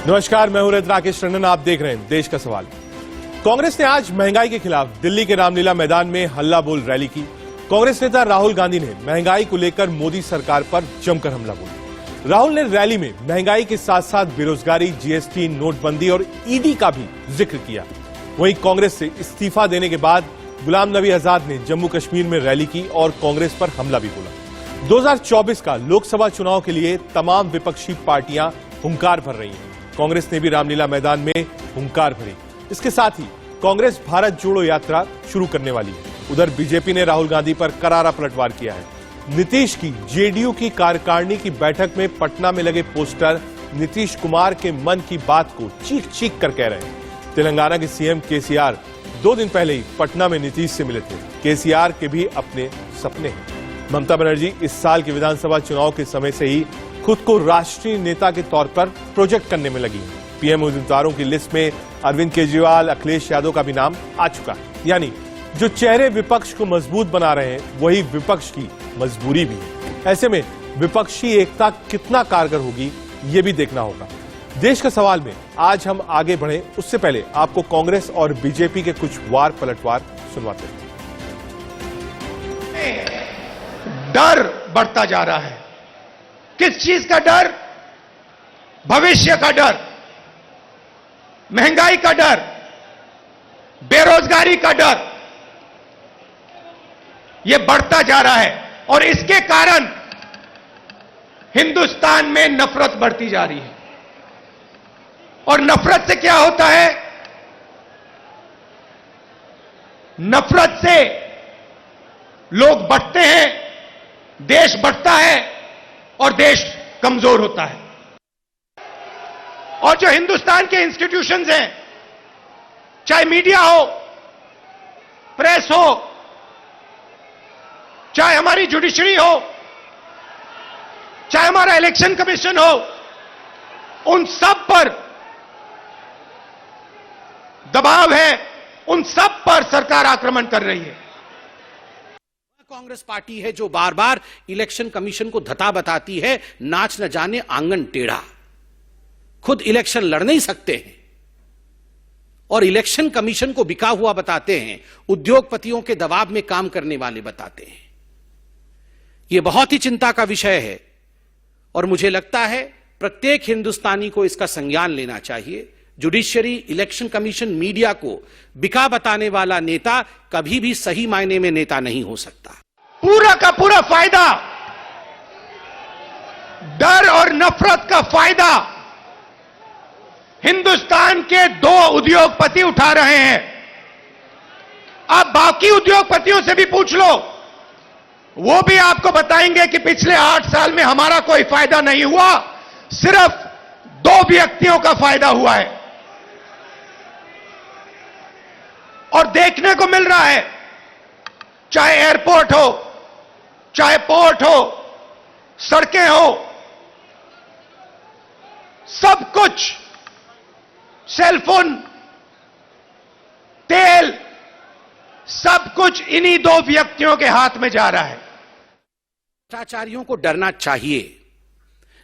नमस्कार, मैं हूं राकेश टंडन। आप देख रहे हैं देश का सवाल। कांग्रेस ने आज महंगाई के खिलाफ दिल्ली के रामलीला मैदान में हल्ला बोल रैली की। कांग्रेस नेता राहुल गांधी ने महंगाई को लेकर मोदी सरकार पर जमकर हमला बोला। राहुल ने रैली में महंगाई के साथ साथ बेरोजगारी, जीएसटी, नोटबंदी और ईडी का भी जिक्र किया। वहीं कांग्रेस से इस्तीफा देने के बाद गुलाम नबी आजाद ने जम्मू कश्मीर में रैली की और कांग्रेस पर हमला भी बोला। 2024 का लोकसभा चुनाव के लिए तमाम विपक्षी पार्टियां हुंकार भर रही हैं। कांग्रेस ने भी रामलीला मैदान में हुंकार भरी। इसके साथ ही कांग्रेस भारत जोड़ो यात्रा शुरू करने वाली है। उधर बीजेपी ने राहुल गांधी पर करारा पलटवार किया है। नीतीश की जेडीयू की कार्यकारिणी की बैठक में पटना में लगे पोस्टर नीतीश कुमार के मन की बात को चीख चीख कर कह रहे हैं। तेलंगाना के सीएम केसीआर 2 दिन पहले ही पटना में नीतीश से मिले थे। केसीआर के भी अपने सपने हैं। ममता बनर्जी इस साल के विधानसभा चुनाव के समय से ही खुद को राष्ट्रीय नेता के तौर पर प्रोजेक्ट करने में लगी है। पीएम उम्मीदवारों की लिस्ट में अरविंद केजरीवाल, अखिलेश यादव का भी नाम आ चुका है। यानी जो चेहरे विपक्ष को मजबूत बना रहे हैं वही विपक्ष की मजबूरी भी है। ऐसे में विपक्षी एकता कितना कारगर होगी ये भी देखना होगा। देश का सवाल में आज हम आगे बढ़े उससे पहले आपको कांग्रेस और बीजेपी के कुछ वार पलटवार सुनवाते हैं। डर बढ़ता जा रहा है। किस चीज का डर? भविष्य का डर, महंगाई का डर, बेरोजगारी का डर, यह बढ़ता जा रहा है और इसके कारण हिंदुस्तान में नफरत बढ़ती जा रही है। और नफरत से क्या होता है? नफरत से लोग बढ़ते हैं, देश बढ़ता है और देश कमजोर होता है। और जो हिंदुस्तान के इंस्टीट्यूशंस हैं, चाहे मीडिया हो, प्रेस हो, चाहे हमारी जुडिशरी हो, चाहे हमारा इलेक्शन कमीशन हो, उन सब पर दबाव है, उन सब पर सरकार आक्रमण कर रही है। कांग्रेस पार्टी है जो बार बार इलेक्शन कमीशन को धता बताती है, नाच न जाने आंगन टेढ़ा। खुद इलेक्शन लड़ नहीं सकते हैं और इलेक्शन कमीशन को बिका हुआ बताते हैं, उद्योगपतियों के दबाव में काम करने वाले बताते हैं। यह बहुत ही चिंता का विषय है और मुझे लगता है प्रत्येक हिंदुस्तानी को इसका संज्ञान लेना चाहिए। जुडिशरी, इलेक्शन कमीशन, मीडिया को बिका बताने वाला नेता कभी भी सही मायने में नेता नहीं हो सकता। पूरा का पूरा फायदा, डर और नफरत का फायदा हिंदुस्तान के 2 उद्योगपति उठा रहे हैं। आप बाकी उद्योगपतियों से भी पूछ लो, वो भी आपको बताएंगे कि पिछले 8 साल में हमारा कोई फायदा नहीं हुआ, सिर्फ 2 व्यक्तियों का फायदा हुआ है। और देखने को मिल रहा है, चाहे एयरपोर्ट हो, चाहे पोर्ट हो, सड़कें हो, सब कुछ, सेलफोन, तेल, सब कुछ इन्हीं 2 व्यक्तियों के हाथ में जा रहा है। भ्रष्टाचारियों को डरना चाहिए।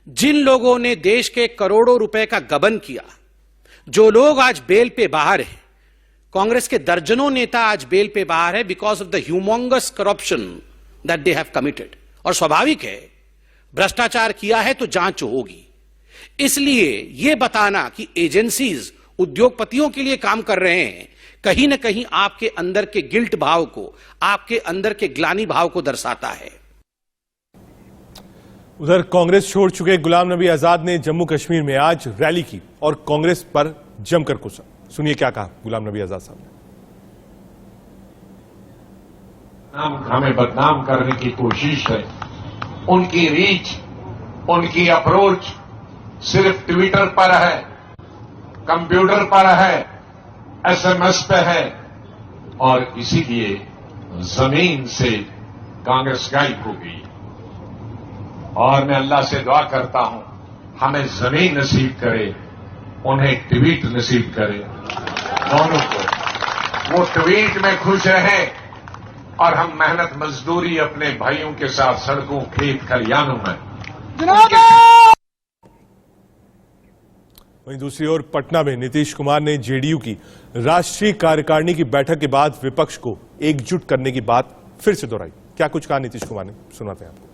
जिन लोगों ने देश के करोड़ों रुपए का गबन किया, जो लोग आज बेल पे बाहर हैं, कांग्रेस के दर्जनों नेता आज बेल पे बाहर है because of the humongous corruption that they have committed. और स्वाभाविक है, भ्रष्टाचार किया है तो जांच होगी। इसलिए यह बताना कि एजेंसीज उद्योगपतियों के लिए काम कर रहे हैं, कहीं ना कहीं आपके अंदर के गिल्ट भाव को, आपके अंदर के ग्लानि भाव को दर्शाता है। उधर कांग्रेस छोड़ चुके गुलाम नबी आजाद ने जम्मू कश्मीर में आज रैली की और कांग्रेस पर जमकर कुसा। सुनिए क्या कहा गुलाम नबी आजाद साहब ने। हमें बदनाम करने की कोशिश है। उनकी रीच, उनकी अप्रोच सिर्फ ट्विटर पर है, कंप्यूटर पर है, एसएमएस पे है और इसीलिए जमीन से कांग्रेस गायब हो गई। और मैं अल्लाह से दुआ करता हूं हमें जमीन नसीब करे, उन्हें ट्वीट नसीब करे, दोनों को। वो ट्वीट में खुश रहे और हम मेहनत मजदूरी अपने भाइयों के साथ सड़कों, खेत, खलियानों में वहीं दूसरी ओर पटना में नीतीश कुमार ने जेडीयू की राष्ट्रीय कार्यकारिणी की बैठक के बाद विपक्ष को एकजुट करने की बात फिर से दोहराई। क्या कुछ कहा नीतीश कुमार ने, सुनाते हैं आपको।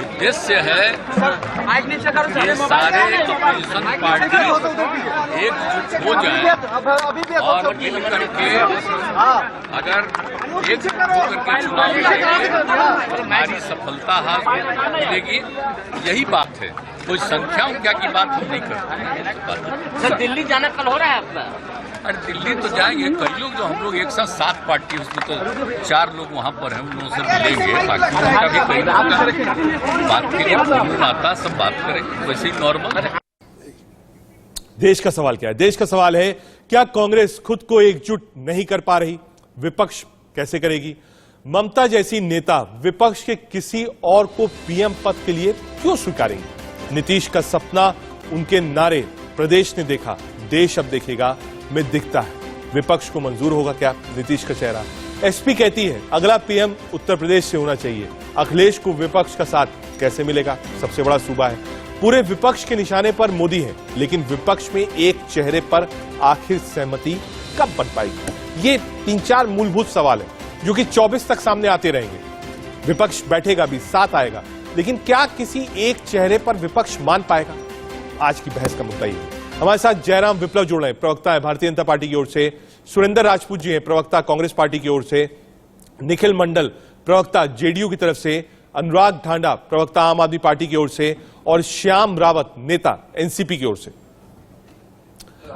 उद्देश्य है कि सारे अपोजिशन पार्टी एकजुट हो जाए और मिल करके अगर एकजुट होकर के चुनाव लड़ेंगे तो हमारी सफलता मिलेगी। यही बात है, कोई संख्या उनका की बात हम नहीं करते। सर दिल्ली जाना कल हो रहा है आपका? अरे दिल्ली तो जाएंगे, कई लोग जो हम लोग एक साथ 7 पार्टी उसमें तो 4 लोग वहाँ पर हैं, उन लोगों से मिलेंगे। बाकी उनका भी कई लोग बात के लिए फोन आता, सब बात करेंगे वैसे ही नॉर्मल। देश का सवाल क्या है? देश का सवाल है, क्या कांग्रेस खुद को एकजुट नहीं कर पा रही? विपक्ष कैसे करेगी? ममता जैसी नेता विपक्ष के किसी और को पीएम पद के लिए क्यों स्वीकारेंगे? नीतीश का सपना, उनके नारे प्रदेश ने देखा, देश अब देखेगा में दिखता है। विपक्ष को मंजूर होगा क्या नीतीश का चेहरा? एसपी कहती है अगला पीएम उत्तर प्रदेश से होना चाहिए। अखिलेश को विपक्ष का साथ कैसे मिलेगा? सबसे बड़ा सूबा है, पूरे विपक्ष के निशाने पर मोदी है, लेकिन विपक्ष में एक चेहरे पर आखिर सहमति कब बन पाएगी? ये 3-4 मूलभूत सवाल है जो कि 24 तक सामने आते रहेंगे। विपक्ष बैठेगा भी, साथ आएगा, लेकिन क्या किसी एक चेहरे पर विपक्ष मान पाएगा? आज की बहस का मुद्दा ये है। हमारे साथ जयराम विप्लव जुड़ रहे हैं, प्रवक्ता है भारतीय जनता पार्टी की ओर से। सुरेंद्र राजपूत जी हैं, प्रवक्ता कांग्रेस पार्टी की ओर से। निखिल मंडल, प्रवक्ता जेडीयू की तरफ से। अनुराग ढांडा, प्रवक्ता आम आदमी पार्टी की ओर से। और श्याम रावत, नेता एनसीपी की ओर से।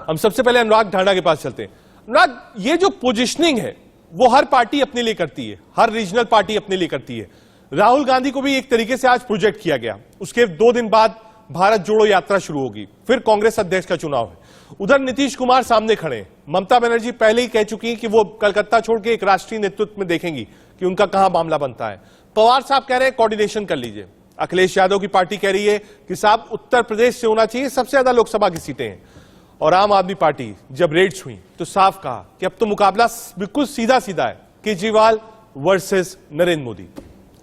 हम सबसे पहले अनुराग ढांडा के पास चलते हैं। अनुराग, ये जो पोजिशनिंग है वो हर पार्टी अपने लिए करती है, हर रीजनल पार्टी अपने लिए करती है। राहुल गांधी को भी एक तरीके से आज प्रोजेक्ट किया गया। उसके 2 दिन बाद भारत जोड़ो यात्रा शुरू होगी, फिर कांग्रेस अध्यक्ष का चुनाव है। उधर नीतीश कुमार सामने खड़े हैं। ममता बनर्जी पहले ही कह चुकी हैं कि वो कलकत्ता छोड़ के एक राष्ट्रीय नेतृत्व में देखेंगी कि उनका कहां मामला बनता है। पवार साहब कह रहे हैं कोऑर्डिनेशन कर लीजिए। अखिलेश यादव की पार्टी कह रही है कि साहब उत्तर प्रदेश से होना चाहिए, सबसे ज्यादा लोकसभा की सीटें हैं। और आम आदमी पार्टी जब रेड्स हुई तो साफ कहा कि अब तो मुकाबला बिल्कुल सीधा सीधा है, केजरीवाल वर्सेस नरेंद्र मोदी।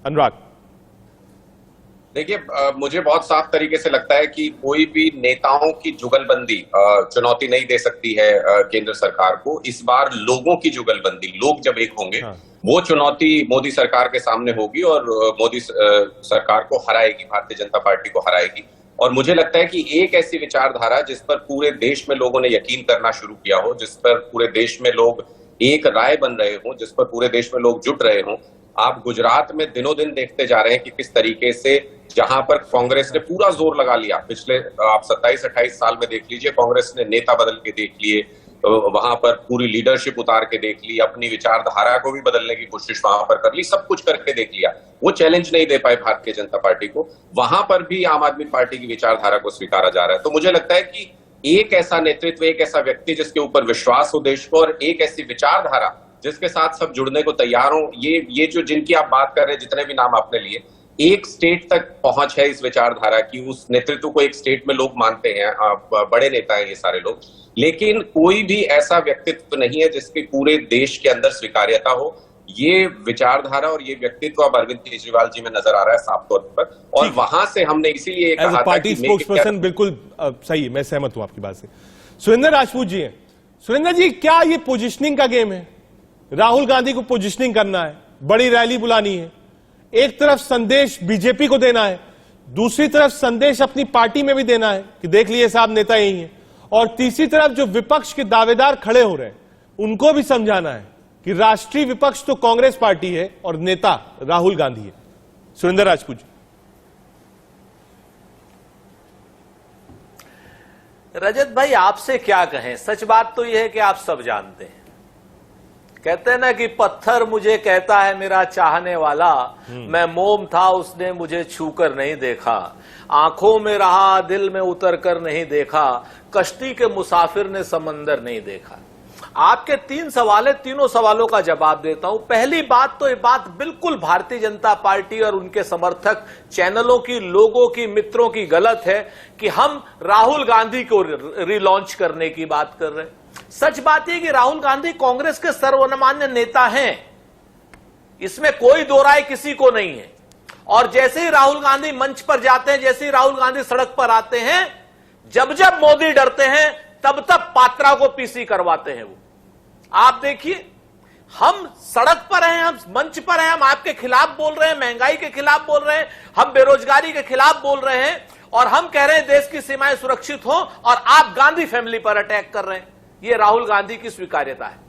अनुराग, देखिए, मुझे बहुत साफ तरीके से लगता है कि कोई भी नेताओं की जुगलबंदी चुनौती नहीं दे सकती है केंद्र सरकार को। इस बार लोगों की जुगलबंदी, लोग जब एक होंगे, वो चुनौती मोदी सरकार के सामने होगी और मोदी सरकार को हराएगी, भारतीय जनता पार्टी को हराएगी। और मुझे लगता है कि एक ऐसी विचारधारा जिस पर पूरे देश में लोगों ने यकीन करना शुरू किया हो, जिस पर पूरे देश में लोग एक राय बन रहे हो, जिस पर पूरे देश में लोग जुट रहे हो। आप गुजरात में दिनों दिन देखते जा रहे हैं कि किस तरीके से जहां पर कांग्रेस ने पूरा जोर लगा लिया, पिछले आप 27-28 साल में देख लीजिए, कांग्रेस ने नेता बदल के देख लिए, वहां पर पूरी लीडरशिप उतार के देख ली, अपनी विचारधारा को भी बदलने की कोशिश वहां पर कर ली, सब कुछ करके देख लिया। वो चैलेंज नहीं दे पाए भारतीय जनता पार्टी को। वहां पर भी आम आदमी पार्टी की विचारधारा को स्वीकारा जा रहा है। तो मुझे लगता है कि एक ऐसा नेतृत्व, एक ऐसा व्यक्ति जिसके ऊपर विश्वास हो देश को, और एक ऐसी विचारधारा जिसके साथ सब जुड़ने को तैयार हो, ये जो जिनकी आप बात कर रहे हैं, जितने भी नाम आपने लिए, एक स्टेट तक पहुंच है इस विचारधारा की। उस नेतृत्व को एक स्टेट में लोग मानते हैं, बड़े नेता हैं ये सारे लोग, लेकिन कोई भी ऐसा व्यक्तित्व नहीं है जिसके पूरे देश के अंदर स्वीकार्यता हो। ये विचारधारा और ये व्यक्तित्व अब अरविंद केजरीवाल जी में नजर आ रहा है साफ तौर पर। और वहां से हमने इसीलिए कहा था पार्टी स्पोक्सपर्सन बिल्कुल सही है, मैं सहमत हूं आपकी बात से। सुरेंद्र राजपूत जी हैं। सुरेंद्र जी, क्या ये पोजिशनिंग का गेम है? राहुल गांधी को पोजिशनिंग करना है, बड़ी रैली बुलानी है, एक तरफ संदेश बीजेपी को देना है, दूसरी तरफ संदेश अपनी पार्टी में भी देना है कि देख लिए साहब नेता यही है, और तीसरी तरफ जो विपक्ष के दावेदार खड़े हो रहे हैं उनको भी समझाना है कि राष्ट्रीय विपक्ष तो कांग्रेस पार्टी है और नेता राहुल गांधी है। सुरेंद्र राजपूत जी। रजत भाई, आपसे क्या कहें, सच बात तो यह है कि आप सब जानते हैं। कहते हैं ना कि पत्थर मुझे कहता है मेरा चाहने वाला, मैं मोम था उसने मुझे छूकर नहीं देखा, आंखों में रहा दिल में उतर कर नहीं देखा, कश्ती के मुसाफिर ने समंदर नहीं देखा। आपके 3 सवाल है, तीनों सवालों का जवाब देता हूं। पहली बात तो ये बात बिल्कुल भारतीय जनता पार्टी और उनके समर्थक चैनलों की, लोगों की, मित्रों की गलत है कि हम राहुल गांधी को रिलॉन्च करने की बात कर रहे हैं। सच बात है कि राहुल गांधी कांग्रेस के सर्वमान्य नेता हैं, इसमें कोई दो राय किसी को नहीं है। और जैसे ही राहुल गांधी मंच पर जाते हैं, जैसे ही राहुल गांधी सड़क पर आते हैं, जब जब मोदी डरते हैं तब तब पात्रा को पीसी करवाते हैं वो। आप देखिए, हम सड़क पर हैं, हम मंच पर हैं, हम आपके खिलाफ बोल रहे हैं, महंगाई के खिलाफ बोल रहे हैं, हम बेरोजगारी के खिलाफ बोल रहे हैं, और हम कह रहे हैं देश की सीमाएं सुरक्षित हो, और आप गांधी फैमिली पर अटैक कर रहे हैं। यह राहुल गांधी की स्वीकार्यता है,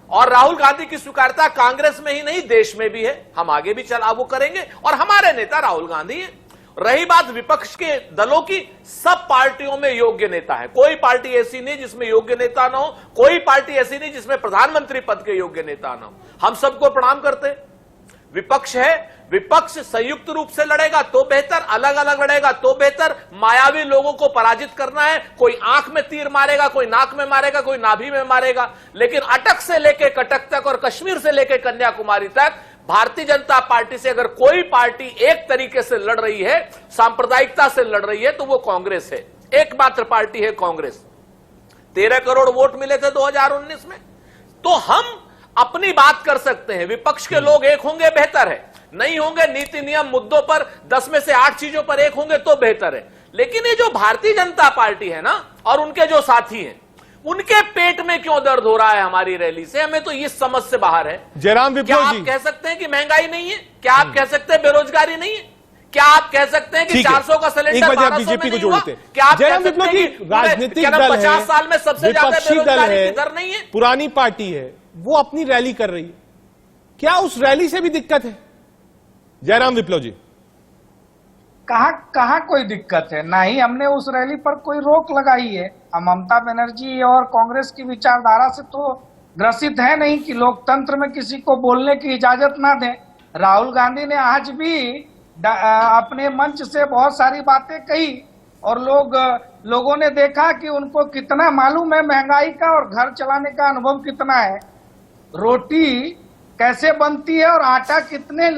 और राहुल गांधी की स्वीकार्यता कांग्रेस में ही नहीं देश में भी है। हम आगे भी चला वो करेंगे, और हमारे नेता राहुल गांधी हैं। रही बात विपक्ष के दलों की, सब पार्टियों में योग्य नेता है, कोई पार्टी ऐसी नहीं जिसमें योग्य नेता ना हो, कोई पार्टी ऐसी नहीं जिसमें प्रधानमंत्री पद के योग्य नेता ना हो। हम सबको प्रणाम करते। विपक्ष है, विपक्ष संयुक्त रूप से लड़ेगा तो बेहतर, अलग अलग लड़ेगा तो बेहतर। मायावी लोगों को पराजित करना है, कोई आंख में तीर मारेगा, कोई नाक में मारेगा, कोई नाभि में मारेगा, लेकिन अटक से लेकर कटक तक और कश्मीर से लेकर कन्याकुमारी तक भारतीय जनता पार्टी से अगर कोई पार्टी एक तरीके से लड़ रही है, सांप्रदायिकता से लड़ रही है, तो वो कांग्रेस है। एकमात्र पार्टी है कांग्रेस। 13 करोड़ वोट मिले थे 2019 में, तो हम अपनी बात कर सकते हैं। विपक्ष के लोग एक होंगे बेहतर है, नहीं होंगे नीति नियम मुद्दों पर 10 में से 8 चीजों पर एक होंगे तो बेहतर है। लेकिन ये जो भारतीय जनता पार्टी है ना, और उनके जो साथी हैं, उनके पेट में क्यों दर्द हो रहा है हमारी रैली से, हमें तो इस समझ से बाहर है। जयराम क्या विप्लव आप जी, कह सकते हैं कि महंगाई नहीं है? क्या आप कह सकते हैं बेरोजगारी नहीं है? क्या आप कह सकते हैं कि 400 का सिलेंडर 1200 में नहीं हुआ? क्या आप कह सकते हैं कि राजनीतिक दल है, 50 साल में सबसे ज्यादा विपक्षी दल बेरोजगारी है, की दर नहीं है? पुरानी पार्टी है, वो अपनी रैली कर रही है, क्या उस रैली से भी दिक्कत है? जयराम विप्लव जी, कहाँ कोई दिक्कत है? ना ही हमने उस रैली पर कोई रोक लगाई है। हम ममता बनर्जी और कांग्रेस की विचारधारा से तो ग्रसित है नहीं कि लोकतंत्र में किसी को बोलने की इजाजत ना दें। राहुल गांधी ने आज भी अपने मंच से बहुत सारी बातें कही, और लोगों ने देखा कि उनको कितना मालूम है महंगाई का और घर चलाने का अनुभव कितना है। रोटी कैसे बनती है और आटा कितने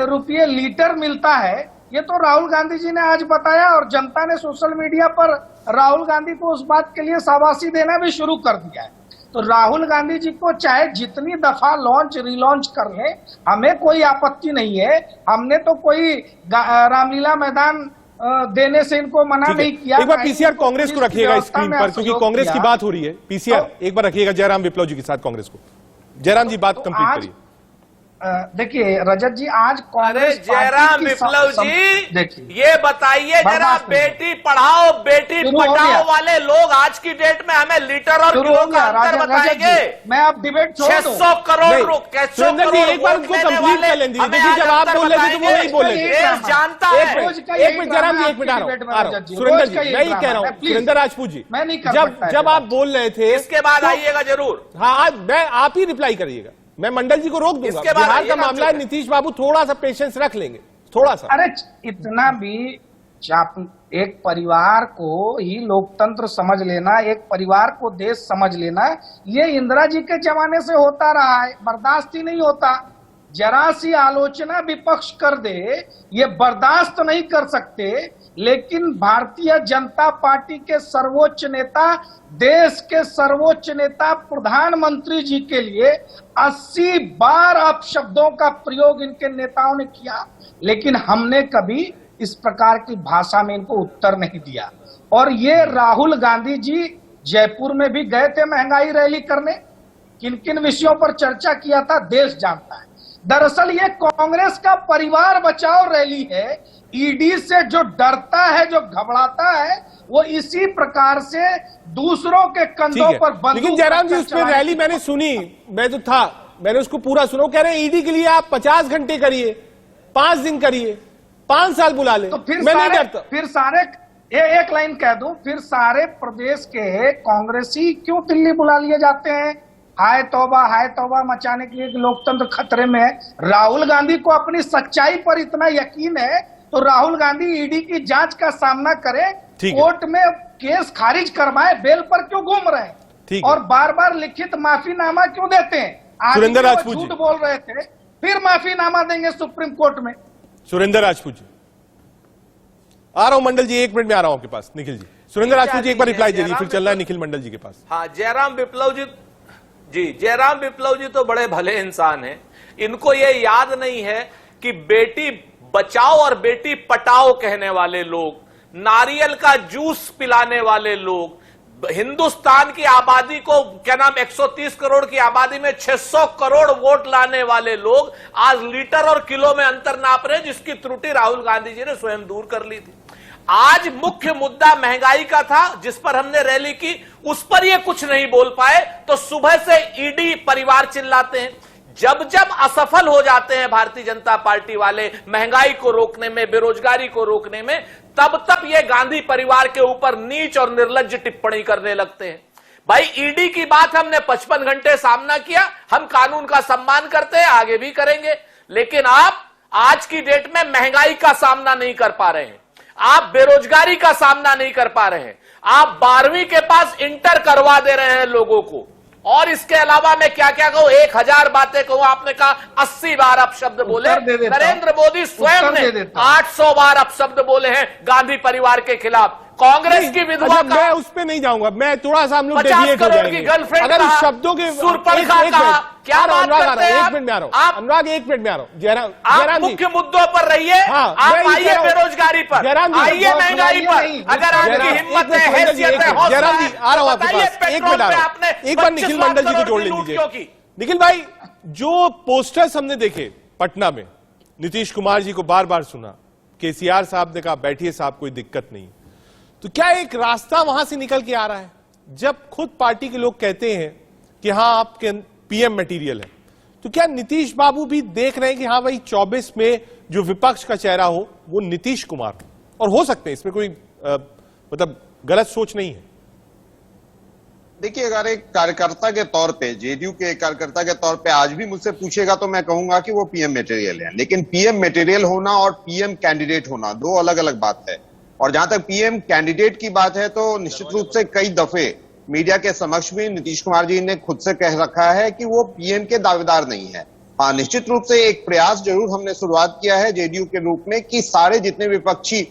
रुपये लीटर मिलता है, ये तो राहुल गांधी जी ने आज बताया, और जनता ने सोशल मीडिया पर राहुल गांधी को उस बात के लिए शाबाशी देना भी शुरू कर दिया है। तो राहुल गांधी जी को चाहे जितनी दफा लॉन्च रिलॉन्च कर ले, हमें कोई आपत्ति नहीं है। हमने तो कोई रामलीला मैदान देने से इनको मना नहीं किया। एक बार पीसीआर कांग्रेस को रखिएगा स्क्रीन पर, क्योंकि कांग्रेस की बात हो रही है। पीसीआर एक बार रखिएगा जयराम विप्लव जी के साथ कांग्रेस को। जयराम जी बात कंप्लीट करिए। देखिए रजत जी, आज कांग्रेस जयराम विप्लव जी ये बताइए जरा, बेटी पढ़ाओ बेटी पढ़ाओ वाले लोग आज की डेट में हमें लीटर और किलो का अंतर बताएंगे? मैं अब डिबेट छोड़ दूं। 600 करोड़ सुरेंद्र जी एक बार उनको कंप्लीट कर लेंगे, देखिए जब आप बोल रहे थे तो वो नहीं बोल रहे थे। जानता है। एक मिनट जयराम जी, एक मिनट आ रहा हूँ। सुरेंद्र जी मैं ये कह रहा हूँ, सुरेंद्र राजपूत जी, मैं नहीं कर जब आप बोल रहे थे इसके बाद आइएगा जरूर। हाँ, मैं आप ही रिप्लाई करिएगा, मैं मंडल जी को रोक दूंगा। बिहार का मामला है, नीतीश बाबू थोड़ा सा पेशेंस रख लेंगे, थोड़ा सा। अरे इतना भी एक परिवार को ही लोकतंत्र समझ लेना, एक परिवार को देश समझ लेना, ये इंदिरा जी के जमाने से होता रहा है, बर्दाश्त ही नहीं होता। जरा सी आलोचना विपक्ष कर दे, ये बर्दाश्त नहीं कर सकते। लेकिन भारतीय जनता पार्टी के सर्वोच्च नेता, देश के सर्वोच्च नेता प्रधानमंत्री जी के लिए 80 बार अपशब्दों का प्रयोग इनके नेताओं ने किया, लेकिन हमने कभी इस प्रकार की भाषा में इनको उत्तर नहीं दिया। और ये राहुल गांधी जी जयपुर में भी गए थे महंगाई रैली करने, किन किन विषयों पर चर्चा किया था देश जानता है। दरअसल ये कांग्रेस का परिवार बचाओ रैली है। ईडी से जो डरता है, जो घबराता है, वो इसी प्रकार से दूसरों के कंधों पर बंदूक। लेकिन जयराम जी उस पर रैली मैंने सुनी, मैं तो था, मैंने उसको पूरा सुना। कह रहे हैं ईडी के लिए आप 50 घंटे करिए, 5 दिन करिए, 5 साल बुला ले। तो फिर मैं नहीं डरता। फिर सारे एक लाइन कह दूं, फिर सारे प्रदेश के कांग्रेसी क्यों दिल्ली बुला लिए जाते हैं? हाय तौबा मचाने के लिए लोकतंत्र खतरे में है। राहुल गांधी को अपनी सच्चाई पर इतना यकीन है तो राहुल गांधी ईडी की जांच का सामना करें, कोर्ट में केस खारिज करवाए, बेल पर क्यों घूम रहे हैं और बार बार लिखित माफीनामा क्यों देते हैं? सुरेंद्र राजपूत झूठ बोल रहे थे, फिर माफीनामा देंगे सुप्रीम कोर्ट में। सुरेंद्र राजपूत जी, आ रहा हूं मंडल जी, 1 मिनट में आ रहा हूं आपके पास। निखिल जी, सुरेंद्र राजपूत जी एक बार रिप्लाई दे दीजिए, फिर चलना है निखिल मंडल जी के पास। हाँ, जयराम विप्लव जी तो बड़े भले इंसान हैं। इनको ये याद नहीं है कि बेटी बचाओ और बेटी पटाओ कहने वाले लोग, नारियल का जूस पिलाने वाले लोग, हिंदुस्तान की आबादी को क्या नाम 130 करोड़ की आबादी में 600 करोड़ वोट लाने वाले लोग आज लीटर और किलो में अंतर नाप रहे हैं, जिसकी त्रुटि राहुल गांधी जी ने स्वयं दूर कर ली थी। आज मुख्य मुद्दा महंगाई का था, जिस पर हमने रैली की, उस पर ये कुछ नहीं बोल पाए, तो सुबह से ईडी परिवार चिल्लाते हैं। जब जब असफल हो जाते हैं भारतीय जनता पार्टी वाले महंगाई को रोकने में, बेरोजगारी को रोकने में, तब तब ये गांधी परिवार के ऊपर नीच और निर्लज्ज टिप्पणी करने लगते हैं। भाई ईडी की बात हमने 55 घंटे सामना किया, हम कानून का सम्मान करते हैं, आगे भी करेंगे, लेकिन आप आज की डेट में महंगाई का सामना नहीं कर पा रहे हैं, आप बेरोजगारी का सामना नहीं कर पा रहे हैं, आप 12वीं के पास इंटर करवा दे रहे हैं लोगों को, और इसके अलावा मैं क्या क्या कहूं, 1000 बातें कहूं, आपने कहा 80 बार अपशब्द बोले, नरेंद्र मोदी स्वयं ने 800 बार अपशब्द बोले हैं गांधी परिवार के खिलाफ। कांग्रेस की विधवा का, मैं उस पे नहीं जाऊंगा, मैं थोड़ा सा हम लोग 50 करोड़ की गर्लफ्रेंड अगर शब्दों के सुरपंखा कहा, क्या बात करते हैं एक मिनट में आ रहा हूं अनुराग, एक मिनट में आ रहा हूं। जयराम आप मुख्य मुद्दों पर रहिए, आप आइए बेरोजगारी पर, आइए महंगाई पर, अगर आपकी हिम्मत है, हैसियत है, जयराम जी आ रहा हूं आपके पास, एक मिनट आ रहा हूं, एक बार निखिल मंडल जी को जोड़ लीजिए। निखिल भाई, जो पोस्टर्स हमने देखे पटना में, नीतीश कुमार जी को बार बार सुना, केसीआर साहब ने कहा बैठिए साहब कोई दिक्कत नहीं, तो क्या एक रास्ता वहां से निकल के आ रहा है? जब खुद पार्टी के लोग कहते हैं कि हां आपके पीएम मटेरियल है, तो क्या नीतीश बाबू भी देख रहे हैं कि हां भाई 24 में जो विपक्ष का चेहरा हो वो नीतीश कुमार हो, और हो सकते हैं, इसमें कोई मतलब गलत सोच नहीं है? देखिए, अगर एक कार्यकर्ता के तौर पे, जेडीयू के कार्यकर्ता के तौर पे आज भी मुझसे पूछेगा तो मैं कहूंगा कि वो पीएम मटेरियल है, लेकिन पीएम मटेरियल होना और पीएम कैंडिडेट होना दो अलग अलग बात है। और जहां तक पीएम कैंडिडेट की बात है, तो निश्चित रूप से कई दफे मीडिया के समक्ष भी नीतीश कुमार जी ने खुद से कह रखा है कि वो पीएम के दावेदार नहीं है। हाँ, निश्चित रूप से एक प्रयास जरूर हमने शुरुआत किया है जेडीयू के रूप में कि सारे जितने विपक्षी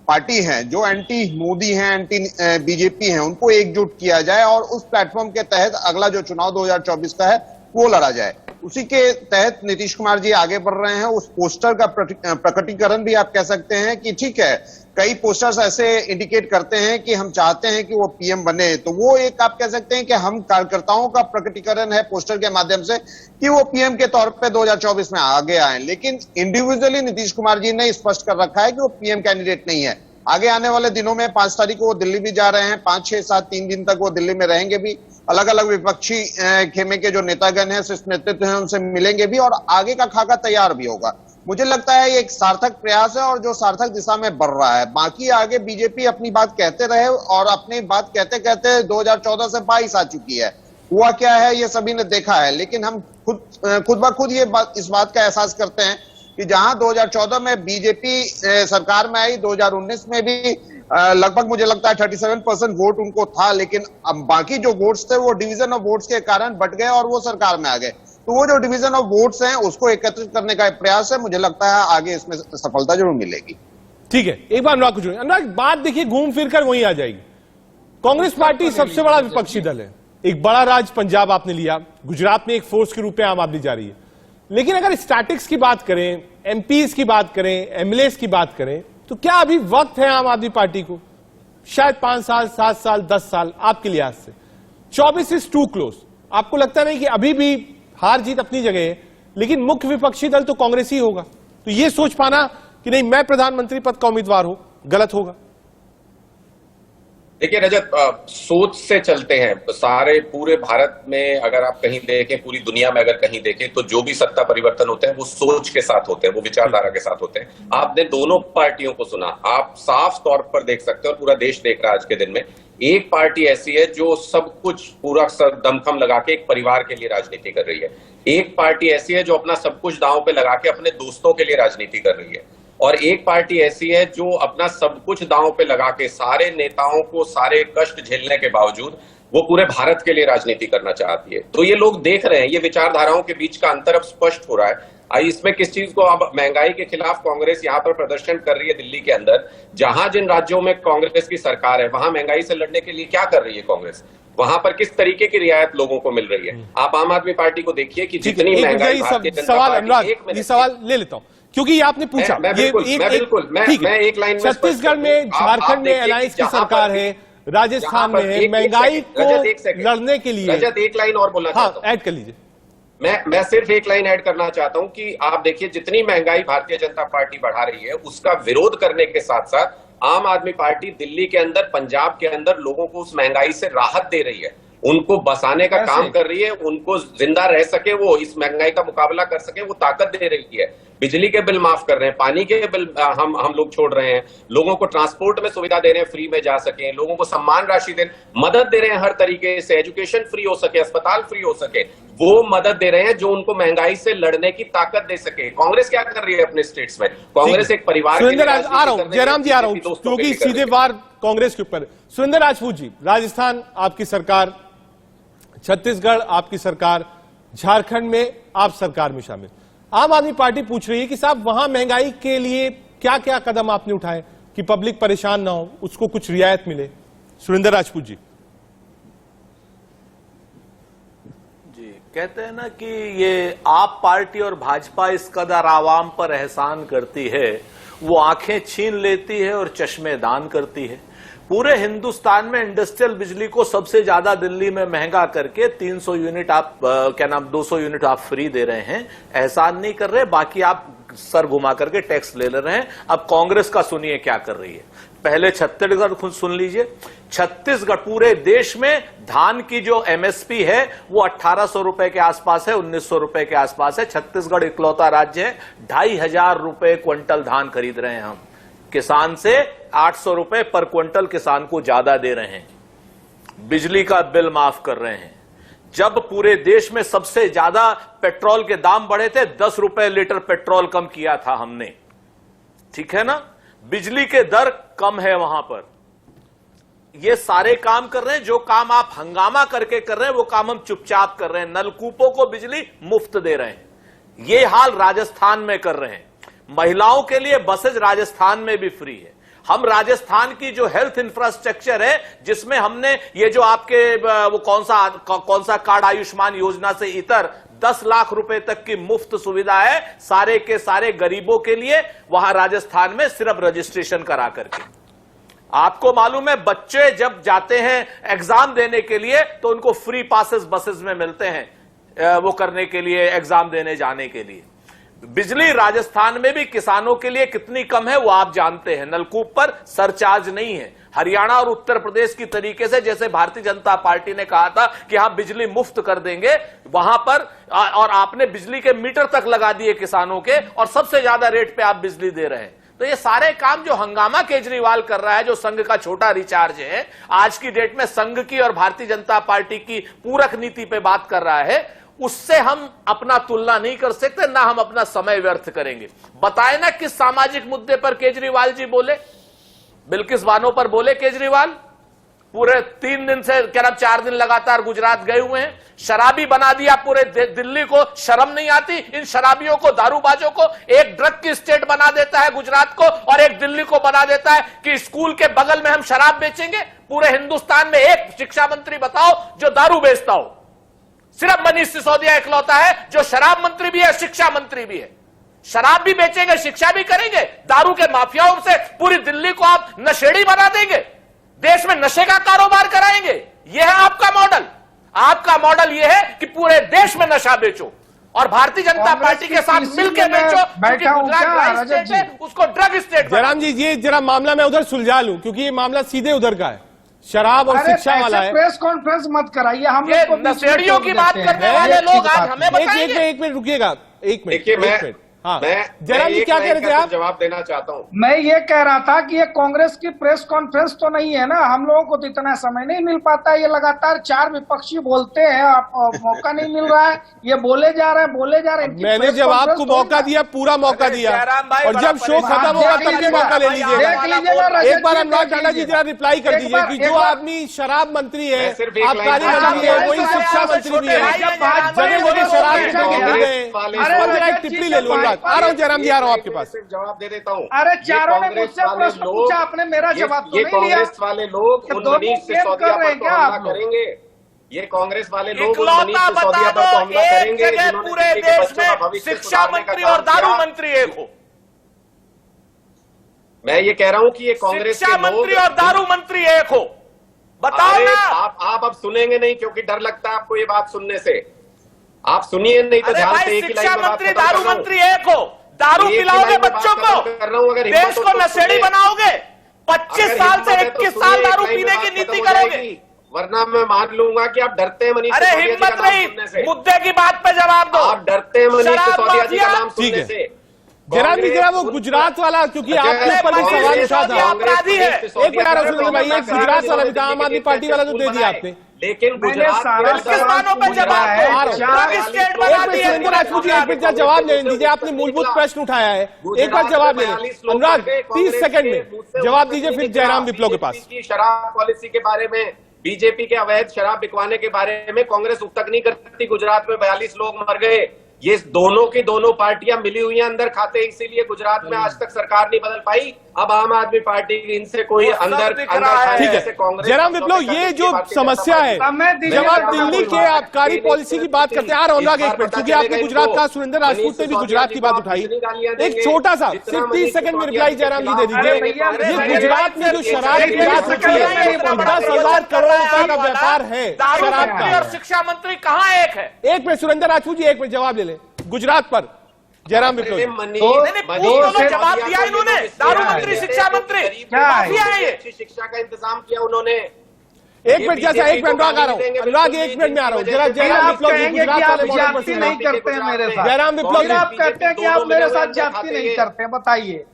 पार्टी हैं, जो एंटी मोदी हैं, एंटी बीजेपी हैं, उनको एकजुट किया जाए और उस प्लेटफॉर्म के तहत अगला जो चुनाव 2024 का है वो लड़ा जाए। उसी के तहत नीतीश कुमार जी आगे बढ़ रहे हैं। उस पोस्टर का प्रकटीकरण भी आप कह सकते हैं कि ठीक है, कई पोस्टर्स ऐसे इंडिकेट करते हैं कि हम चाहते हैं कि वो पीएम बने, तो वो एक आप कह सकते हैं कि हम कार्यकर्ताओं का प्रकटीकरण है पोस्टर के माध्यम से कि वो पीएम के तौर पे 2024 में आगे आए। लेकिन इंडिविजुअली नीतीश कुमार जी ने स्पष्ट कर रखा है कि वो पीएम कैंडिडेट नहीं है। आगे आने वाले दिनों में 5 तारीख को वो दिल्ली भी जा रहे हैं, 5, 6, 7, 3 दिन तक वो दिल्ली में रहेंगे भी, अलग अलग विपक्षी खेमे के जो नेतागण हैं, शीर्ष नेतृत्व हैं, उनसे मिलेंगे भी और आगे का खाका तैयार भी होगा। मुझे लगता है ये एक सार्थक प्रयास है और जो सार्थक दिशा में बढ़ रहा है। बाकी आगे बीजेपी अपनी बात कहते रहे और अपनी बात कहते कहते 2014 से 22 आ चुकी है। हुआ क्या है ये सभी ने देखा है, लेकिन हम खुद ब खुद इस बात का एहसास करते हैं कि जहां 2014 में बीजेपी सरकार में आई, 2019 में भी लगभग मुझे लगता है 37% वोट उनको था, लेकिन अब बाकी जो वोट्स थे वो डिवीजन ऑफ वोट्स के कारण बट गए और वो सरकार में आ गए। तो वो जो डिवीजन ऑफ वोट्स हैं उसको एकत्रित करने का प्रयास है। मुझे लगता है आगे इसमें सफलता जरूर मिलेगी। ठीक है, एक बार अनुराग को जोड़िए। अनुराग, बात देखिए घूम फिर कर वहीं आ जाएगी। कांग्रेस पार्टी सबसे बड़ा विपक्षी दल है, एक बड़ा राज्य पंजाब आपने लिया, गुजरात में एक फोर्स के रूप में आम आदमी जा रही है, लेकिन अगर स्टैटिक्स की बात करें, एमपीज की बात करें, एमएलएस की बात करें, तो क्या अभी वक्त है आम आदमी पार्टी को, शायद 5 साल, 7 साल, 10 साल आपके लिहाज से, 24 इज टू क्लोज? आपको लगता नहीं कि अभी भी हार जीत अपनी जगह है, लेकिन मुख्य विपक्षी दल तो कांग्रेस ही होगा, तो यह सोच पाना कि नहीं मैं प्रधानमंत्री पद का उम्मीदवार हूं, गलत होगा? देखिए रजत, सोच से चलते हैं सारे पूरे भारत में। अगर आप कहीं देखें, पूरी दुनिया में अगर कहीं देखें, तो जो भी सत्ता परिवर्तन होते हैं वो सोच के साथ होते हैं, वो विचारधारा के साथ होते हैं। आपने दोनों पार्टियों को सुना, आप साफ तौर पर देख सकते हैं और पूरा देश देख रहा है आज के दिन में, एक पार्टी ऐसी है जो सब कुछ पूरा दमखम लगा के एक परिवार के लिए राजनीति कर रही है, एक पार्टी ऐसी है जो अपना सब कुछ दांव पे लगा के अपने दोस्तों के लिए राजनीति कर रही है, और एक पार्टी ऐसी है जो अपना सब कुछ दांव पे लगा के सारे नेताओं को सारे कष्ट झेलने के बावजूद वो पूरे भारत के लिए राजनीति करना चाहती है। तो ये लोग देख रहे हैं, ये विचारधाराओं के बीच का अंतर अब स्पष्ट हो रहा है। इसमें किस चीज को, अब महंगाई के खिलाफ कांग्रेस यहाँ पर प्रदर्शन कर रही है दिल्ली के अंदर, जहां जिन राज्यों में कांग्रेस की सरकार है वहां महंगाई से लड़ने के लिए क्या कर रही है कांग्रेस, वहां पर किस तरीके की रियायत लोगों को मिल रही है। आप आम आदमी पार्टी को देखिए कि जितनी महंगाई सवाल ले लेता हूं क्योंकि ये आपने पूछा, मैं बिल्कुल ठीक है। मैं एक लाइन में छत्तीसगढ़ में, झारखंड में अलायंस की सरकार है, राजस्थान में है, महंगाई को लड़ने के लिए। रजत, एक लाइन और बोलना चाहता हूं। ऐड कर लीजिए। मैं सिर्फ एक लाइन ऐड करना चाहता हूं कि आप देखिए, जितनी महंगाई भारतीय जनता पार्टी बढ़ा रही है, उसका विरोध करने के साथ साथ आम आदमी पार्टी दिल्ली के अंदर, पंजाब के अंदर लोगों को उस महंगाई से राहत दे रही है, उनको बसाने का काम कर रही है, उनको जिंदा रह सके, वो इस महंगाई का मुकाबला कर सके, वो ताकत दे रही है। बिजली के बिल माफ कर रहे हैं, पानी के बिल हम लोग छोड़ रहे हैं, लोगों को ट्रांसपोर्ट में सुविधा दे रहे हैं, फ्री में जा सके, लोगों को सम्मान राशि दे, मदद दे रहे हैं हर तरीके से, एजुकेशन फ्री हो सके, अस्पताल फ्री हो सके, वो मदद दे रहे हैं जो उनको महंगाई से लड़ने की ताकत दे सके। कांग्रेस क्या कर रही है अपने स्टेट्स में? कांग्रेस एक परिवार के लिए आ रहा हूं, जयराम जी आ रहा हूं, क्योंकि सीधे वार कांग्रेस के ऊपर। सुरेंद्र राजपूत जी, राजस्थान आपकी सरकार, छत्तीसगढ़ आपकी सरकार, झारखंड में आप सरकार में शामिल। आम आदमी पार्टी पूछ रही है कि साहब वहां महंगाई के लिए क्या क्या कदम आपने उठाए कि पब्लिक परेशान ना हो, उसको कुछ रियायत मिले। सुरेंद्र राजपूत जी कहते हैं ना कि ये आप पार्टी और भाजपा इस कदर आवाम पर एहसान करती है, वो आंखें छीन लेती है और चश्मे दान करती है। पूरे हिंदुस्तान में इंडस्ट्रियल बिजली को सबसे ज्यादा दिल्ली में महंगा करके 300 यूनिट आप 200 यूनिट आप फ्री दे रहे हैं, एहसान नहीं कर रहे, बाकी आप सर घुमा करके टैक्स ले रहे हैं। अब कांग्रेस का सुनिए क्या कर रही है। पहले छत्तीसगढ़ खुद सुन लीजिए। छत्तीसगढ़ पूरे देश में धान की जो एमएसपी है वो 1800 रुपए के आसपास है, 1900 रुपए के आसपास है। छत्तीसगढ़ इकलौता राज्य है, 2500 रुपए क्विंटल धान खरीद रहे हैं हम। किसान से 800 रुपए पर क्विंटल किसान को ज्यादा दे रहे हैं। बिजली का बिल माफ कर रहे हैं। जब पूरे देश में सबसे ज्यादा पेट्रोल के दाम बढ़े थे, 10 रुपए लीटर पेट्रोल कम किया था हमने, ठीक है ना। बिजली के दर कम है वहां पर। ये सारे काम कर रहे हैं। जो काम आप हंगामा करके कर रहे हैं वो काम हम चुपचाप कर रहे हैं। नलकूपों को बिजली मुफ्त दे रहे हैं। ये हाल राजस्थान में कर रहे हैं। महिलाओं के लिए बसेज राजस्थान में भी फ्री है। हम राजस्थान की जो हेल्थ इंफ्रास्ट्रक्चर है, जिसमें हमने ये जो आपके वो कौन सा कार्ड आयुष्मान योजना से इतर 10 लाख रुपए तक की मुफ्त सुविधा है सारे के सारे गरीबों के लिए, वहां राजस्थान में सिर्फ रजिस्ट्रेशन करा करके। आपको मालूम है, बच्चे जब जाते हैं एग्जाम देने के लिए तो उनको फ्री पासेस बसेस में मिलते हैं वो करने के लिए, एग्जाम देने जाने के लिए। बिजली राजस्थान में भी किसानों के लिए कितनी कम है वो आप जानते हैं। नलकूप पर सरचार्ज नहीं है। हरियाणा और उत्तर प्रदेश की तरीके से, जैसे भारतीय जनता पार्टी ने कहा था कि हम बिजली मुफ्त कर देंगे, वहां पर और आपने बिजली के मीटर तक लगा दिए किसानों के, और सबसे ज्यादा रेट पे आप बिजली दे रहे हैं। तो ये सारे काम जो हंगामा केजरीवाल कर रहा है, जो संघ का छोटा रिचार्ज है, आज की डेट में संघ की और भारतीय जनता पार्टी की पूरक नीति पे बात कर रहा है, उससे हम अपना तुलना नहीं कर सकते, ना हम अपना समय व्यर्थ करेंगे। बताए ना किस सामाजिक मुद्दे पर केजरीवाल जी बोले। बिल्किस बानो पर बोले केजरीवाल। पूरे 3 दिन से 4 दिन लगातार गुजरात गए हुए हैं। शराबी बना दिया पूरे दिल्ली को। शर्म नहीं आती इन शराबियों को, दारूबाजों को। एक ड्रग की स्टेट बना देता है गुजरात को, और एक दिल्ली को बना देता है कि स्कूल के बगल में हम शराब बेचेंगे। पूरे हिंदुस्तान में एक शिक्षा मंत्री बताओ जो दारू बेचता हो। सिर्फ मनीष सिसोदिया इकलौता है जो शराब मंत्री भी है, शिक्षा मंत्री भी है। शराब भी बेचेंगे, शिक्षा भी करेंगे। दारू के माफियाओं से पूरी दिल्ली को आप नशेड़ी बना देंगे, देश में नशे का कारोबार कराएंगे। यह है आपका मॉडल। आपका मॉडल यह है कि पूरे देश में नशा बेचो और भारतीय जनता पार्टी के साथ मिलकर बेचो, क्योंकि गुजरात स्टेट है, उसको ड्रग स्टेट। जयराम जी, ये जरा मामला मैं उधर सुलझा लूं, क्योंकि ये मामला सीधे उधर का है, शराब और शिक्षा वाला है। प्रेस कॉन्फ्रेंस मत कराइए। हम लोग को नशेड़ियों की बात करने वाले लोग आज हमें बताएंगे। एक मिनट रुकिएगा, एक मिनट। देखिए, हाँ, मैं जयराम जी क्या कह रहे थे आप? जवाब देना चाहता हूं। मैं ये कह रहा था कि ये कांग्रेस की प्रेस कॉन्फ्रेंस तो नहीं है ना, हम लोगों को तो इतना समय नहीं मिल पाता। ये लगातार 4 विपक्षी बोलते हैं, आप मौका नहीं मिल रहा है, ये बोले जा रहे हैं। मैंने जब आपको मौका दिया, पूरा मौका दिया, और जब शो खत्म होगा तब भी मौका ले लीजिएगा। एक बार अनुराग ठाकुर जी जरा रिप्लाई कर दीजिए कि जो आदमी शराब मंत्री है, आबकारी मंत्री है, वही शिक्षा मंत्री भी है, जगह जगह शराब टिप्पणी ले लूंगा। आ रहा हूँ जयराम जी, आ रहा हूँ आपके पास। सिर्फ जवाब दे देता हूँ। अरे चारों ने मुझसे प्रश्न पूछा, आपने मेरा जवाब तो नहीं दिया। कांग्रेस वाले लोग उन मनीष सिसोदिया पर तो हमला करेंगे। ये कांग्रेस वाले लोग उन मनीष सिसोदिया पर तो हमला करेंगे पूरे देश में शिक्षा मंत्री और दारू मंत्री एक हो। मैं ये कह रहा हूं कि ये कांग्रेस शिक्षा के लोग मंत्री और दारू मंत्री एक हो, बताओ अरे ना। आप अब सुनेंगे नहीं क्योंकि डर लगता है आपको ये बात सुनने से। आप सुनिए नहीं तो अरे ध्यान भाई, से एक ही शिक्षा लाइन में बात मंत्री खत्म दारू कर रहा हूं। मंत्री एक हो, दारू एक ही पिलाओगे लाइन में बच्चों बात को, खत्म कर रहा हूं। अगर देश हिम्मत हो को तो नशेड़ी सुनिए। बनाओगे, 25 अगर साल हिम्मत से है तो 21 सुनिए, साल एक दारू लाइन में पीने बात की खत्म नीति हो करोगे। जाएगी। वरना मैं मान लूंगा कि आप डरते हैं मनीष अरे सिसोदिया जी हिम्मत का नाम नहीं, सुनने से। मुद्दे की बात पे जवाब दो। आप डरते हैं मनीष शराब सिसोदिया जी का माफिया। नाम ठीक सुनने है। से। जयराम जी जरा वो कांग्रेस गुजरात वाला, क्योंकि अच्छा, आपके ऊपर भी मनीष सवाल उठा सिसोदिया था। अपराधी है। एक मिनट आ सुनिए भाई, एक गुजरात वाला भी था, आम आदमी पार्टी वाला तो दे दिया आपने। लेकिन मैंने गुजरात सारा के अंदर पाकिस्तानों पे जवाब दो। आ रहा हूं। ड्रग स्टेट बना एक मिनट दिया सुरेंद्र राजपूत जी, एक मिनट जवाब ले दीजिए, आपने मूलभूत प्रश्न उठाया है, एक बार जवाब ले लें। अनुराग 30 सेकंड में जवाब दीजिए, फिर जयराम विप्लव के पास। की शराब पॉलिसी के बारे में, बीजेपी के अवैध शराब बिकवाने के बारे में कांग्रेस उप तक नहीं करती। गुजरात में 42 लोग मर गए। ये दोनों की दोनों पार्टियां मिली हुई हैं अंदर खाते, इसीलिए गुजरात में आज तक सरकार नहीं बदल पाई। अब आम आदमी पार्टी इनसे कोई अंदर दिख रहा है। ठीक है जयराम विप्लव, ये जो समस्या है, जब आप दिल्ली के आबकारी पॉलिसी की बात करते हैं, अनुराग एक मिनट, क्योंकि आपने गुजरात का, सुरेंद्र राजपूत ने भी गुजरात की बात उठाई, एक छोटा सा सिर्फ 30 सेकंड में रिप्लाई जयराम जी दे दीजिए। ये गुजरात में जो शराब की बात होती है, 10,000 करोड़ रुपए का व्यापार है शराब का। और शिक्षा मंत्री कहाँ एक है? एक मिनट सुरेंद्र राजपूत जी, एक मिनट जवाब ले ले गुजरात पर जयराम विप्लव जी। जवाब दिया इन्होंने, दारू मंत्री, शिक्षा मंत्री, माफिया है ये। शिक्षा का इंतजाम किया उन्होंने। एक मिनट जैसा, एक मिनट अनुराग आ रहा हूँ, अनुराग एक मिनट में आ रहा हूँ जरा। जयराम विप्लव जी गुजरात वाले मॉडल पर जाति नहीं करते हैं मेरे साथ। जयराम विप्लव जी, आप कहते हैं कि आप मेरे साथ जाति नहीं करते, बताइए।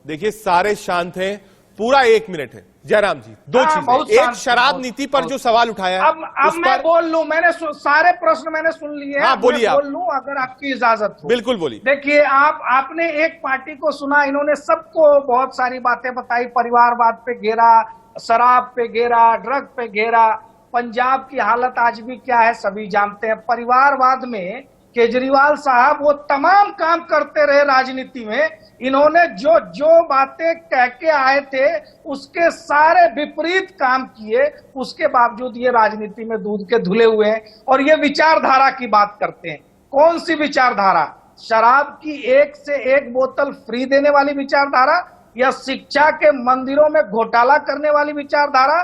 देखिए सारे शांत हैं, पूरा 1 मिनट है। जयराम जी, दो बहुत चीजें, एक शांत, शराब बहुत, नीति पर जो सवाल उठाया, अब मैं बोल लूं, मैंने सारे प्रश्न मैंने सुन लिए हैं। हाँ, बोलिए आप। बोल लूं अगर आपकी इजाजत हो। बिल्कुल बोलिए। देखिए, आपने एक पार्टी को सुना, इन्होंने सबको बहुत सारी बातें बताई, परिवारवाद पे घेरा, शराब पे घेरा, ड्रग पे घेरा। पंजाब की हालत आज भी क्या है सभी जानते हैं। परिवारवाद में केजरीवाल साहब वो तमाम काम करते रहे राजनीति में, इन्होंने जो जो बातें कह के आए थे उसके सारे विपरीत काम किए, उसके बावजूद ये राजनीति में दूध के धुले हुए हैं और ये विचारधारा की बात करते हैं। कौन सी विचारधारा? शराब की 1 से 1 बोतल फ्री देने वाली विचारधारा या शिक्षा के मंदिरों में घोटाला करने वाली विचारधारा?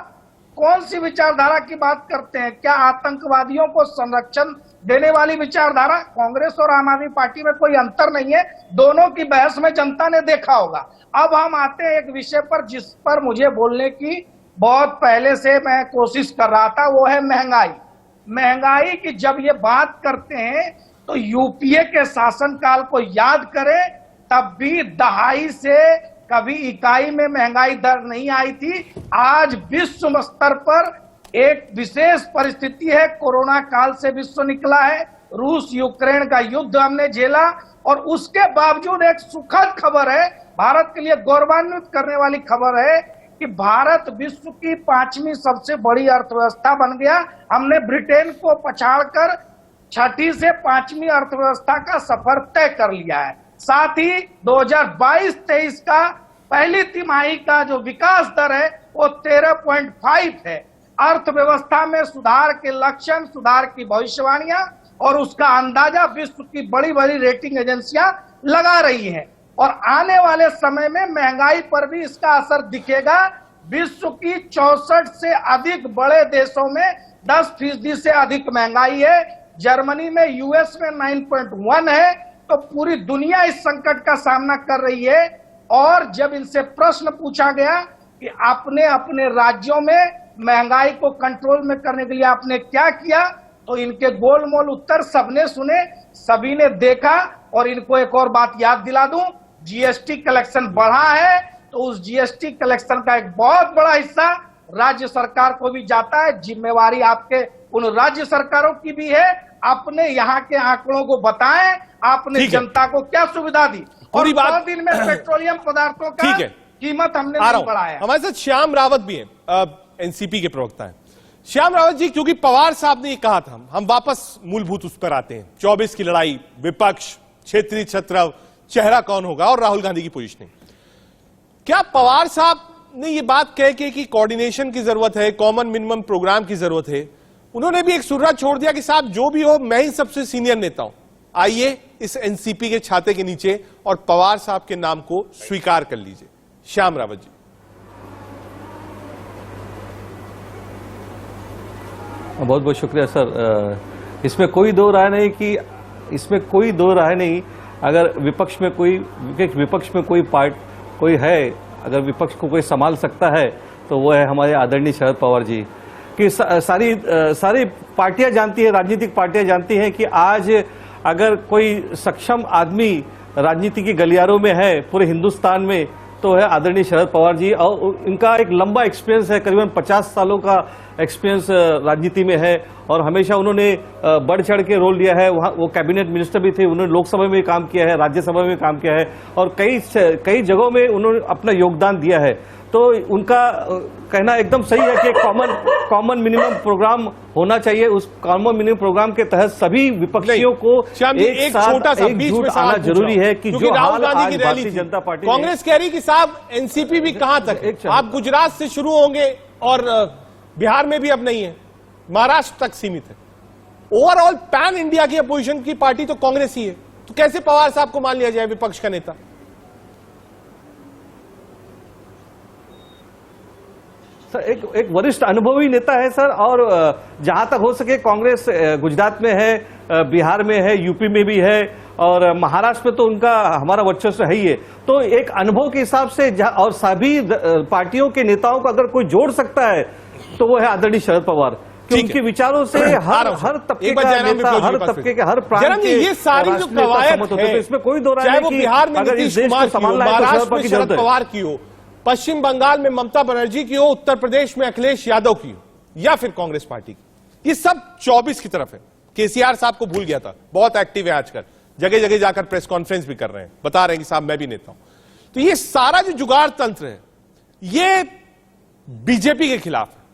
कौन सी विचारधारा की बात करते हैं? क्या आतंकवादियों को संरक्षण देने वाली विचारधारा? कांग्रेस और आम आदमी पार्टी में कोई अंतर नहीं है, दोनों की बहस में जनता ने देखा होगा। अब हम आते हैं एक विषय पर जिस पर मुझे बोलने की बहुत पहले से मैं कोशिश कर रहा था, वो है महंगाई। महंगाई की जब ये बात करते हैं तो यूपीए के शासनकाल को याद करें, तब भी दहाई से कभी इकाई में महंगाई दर नहीं आई थी। आज विश्व स्तर पर एक विशेष परिस्थिति है, कोरोना काल से विश्व निकला है, रूस यूक्रेन का युद्ध हमने झेला और उसके बावजूद एक सुखद खबर है, भारत के लिए गौरवान्वित करने वाली खबर है कि भारत विश्व की 5वीं सबसे बड़ी अर्थव्यवस्था बन गया। हमने ब्रिटेन को पछाड़कर 6ठी से 5वीं अर्थव्यवस्था का सफर तय कर लिया है। साथ ही 2022-23 का पहली तिमाही का जो विकास दर है वो 13.5 है। अर्थव्यवस्था में सुधार के लक्षण, सुधार की भविष्यवाणियां और उसका अंदाजा विश्व की बड़ी बड़ी रेटिंग एजेंसियां लगा रही हैं और आने वाले समय में महंगाई पर भी इसका असर दिखेगा। विश्व की 64 से अधिक बड़े देशों में 10% से अधिक महंगाई है। जर्मनी में, यूएस में 9.1 है। तो पूरी दुनिया इस संकट का सामना कर रही है और जब इनसे प्रश्न पूछा गया कि आपने अपने राज्यों में महंगाई को कंट्रोल में करने के लिए आपने क्या किया, तो इनके गोलमोल उत्तर सबने सुने, सभी ने देखा। और इनको एक और बात याद दिला दूं, जीएसटी कलेक्शन बढ़ा है तो उस जीएसटी कलेक्शन का एक बहुत बड़ा हिस्सा राज्य सरकार को भी जाता है। जिम्मेवारी आपके उन राज्य सरकारों की भी है, अपने यहाँ के आंकड़ों को बताएं, आपने जनता को क्या सुविधा दी और 2 दिन में पेट्रोलियम पदार्थों का कीमत हमने नहीं बढ़ाया। हमारे साथ श्याम रावत भी हैं, एनसीपी के प्रवक्ता हैं। श्याम रावत जी, क्योंकि पवार साहब ने ये कहा था, हम वापस मूलभूत उस पर आते हैं, 24 की लड़ाई, विपक्ष, क्षेत्रीय छत्रव, चेहरा कौन होगा और राहुल गांधी की पोजीशनिंग। क्या पवार साहब ने ये बात कह के कि कोऑर्डिनेशन की जरूरत है, कॉमन मिनिमम प्रोग्राम की जरूरत है, उन्होंने भी एक सुर्रा छोड़ दिया कि साहब जो भी हो मैं ही सबसे सीनियर नेता हूं, आइए इस एनसीपी के छाते के नीचे और पवार साहब के नाम को स्वीकार कर लीजिए। श्याम रावत जी। बहुत बहुत शुक्रिया सर। इसमें कोई दो राय नहीं अगर विपक्ष में कोई है, अगर विपक्ष को कोई संभाल सकता है तो वो है हमारे आदरणीय शरद पवार जी। कि सारी पार्टियां जानती है, राजनीतिक पार्टियां जानती हैं कि आज अगर कोई सक्षम आदमी राजनीति के गलियारों में है पूरे हिंदुस्तान में तो है आदरणीय शरद पवार जी। और इनका एक लंबा एक्सपीरियंस है, करीबन 50 सालों का एक्सपीरियंस राजनीति में है और हमेशा उन्होंने बढ़ चढ़ के रोल लिया है। वहाँ वो कैबिनेट मिनिस्टर भी थे, उन्होंने लोकसभा में काम किया है, राज्यसभा में काम किया है और कई जगहों में उन्होंने अपना योगदान दिया है। तो उनका कहना एकदम सही है कि कॉमन मिनिमम प्रोग्राम होना चाहिए। उस कॉमन मिनिमम प्रोग्राम के तहत सभी विपक्षियों को एक साथ एकजुट आना जरूरी है कि जो राहुल गांधी की रैली थी, जनता पार्टी कांग्रेस कह रही कि साहब एनसीपी भी कहां तक, आप गुजरात से शुरू होंगे और बिहार में भी अब नहीं है, महाराष्ट्र तक सीमित है। ओवरऑल पैन इंडिया की अपोजिशन की पार्टी तो कांग्रेस ही है, तो कैसे पवार साहब को मान लिया जाए विपक्ष का नेता? सर एक वरिष्ठ अनुभवी नेता है सर, और जहां तक हो सके कांग्रेस गुजरात में है, बिहार में है, यूपी में भी है और महाराष्ट्र में तो उनका हमारा वर्चस्व है ही है। तो एक अनुभव के हिसाब से और सभी पार्टियों के नेताओं को अगर कोई जोड़ सकता है तो वो है आदरणीय शरद पवार। कि उनके विचारों से हर तबके का नेता, हर तबके के, हर प्रांत के ये सारी जो कवायद है, तो इसमें कोई दो राय चाहे नहीं वो कि बिहार में अगर नीतीश इस देश कुमार को की हो, संभालना है तो महाराष्ट्र में शरद शरद पवार की हो, पश्चिम बंगाल में ममता बनर्जी की हो, उत्तर प्रदेश में अखिलेश यादव की हो या फिर कांग्रेस पार्टी की, ये सब 24 की तरफ है। केसीआर साहब को भूल गया था, बहुत एक्टिव है आजकल, जगह जगह जाकर प्रेस कॉन्फ्रेंस भी कर रहे हैं, बता रहे हैं कि साहब मैं भी नेता हूं। तो ये सारा जो जुगाड़ तंत्र है ये बीजेपी के खिलाफ है,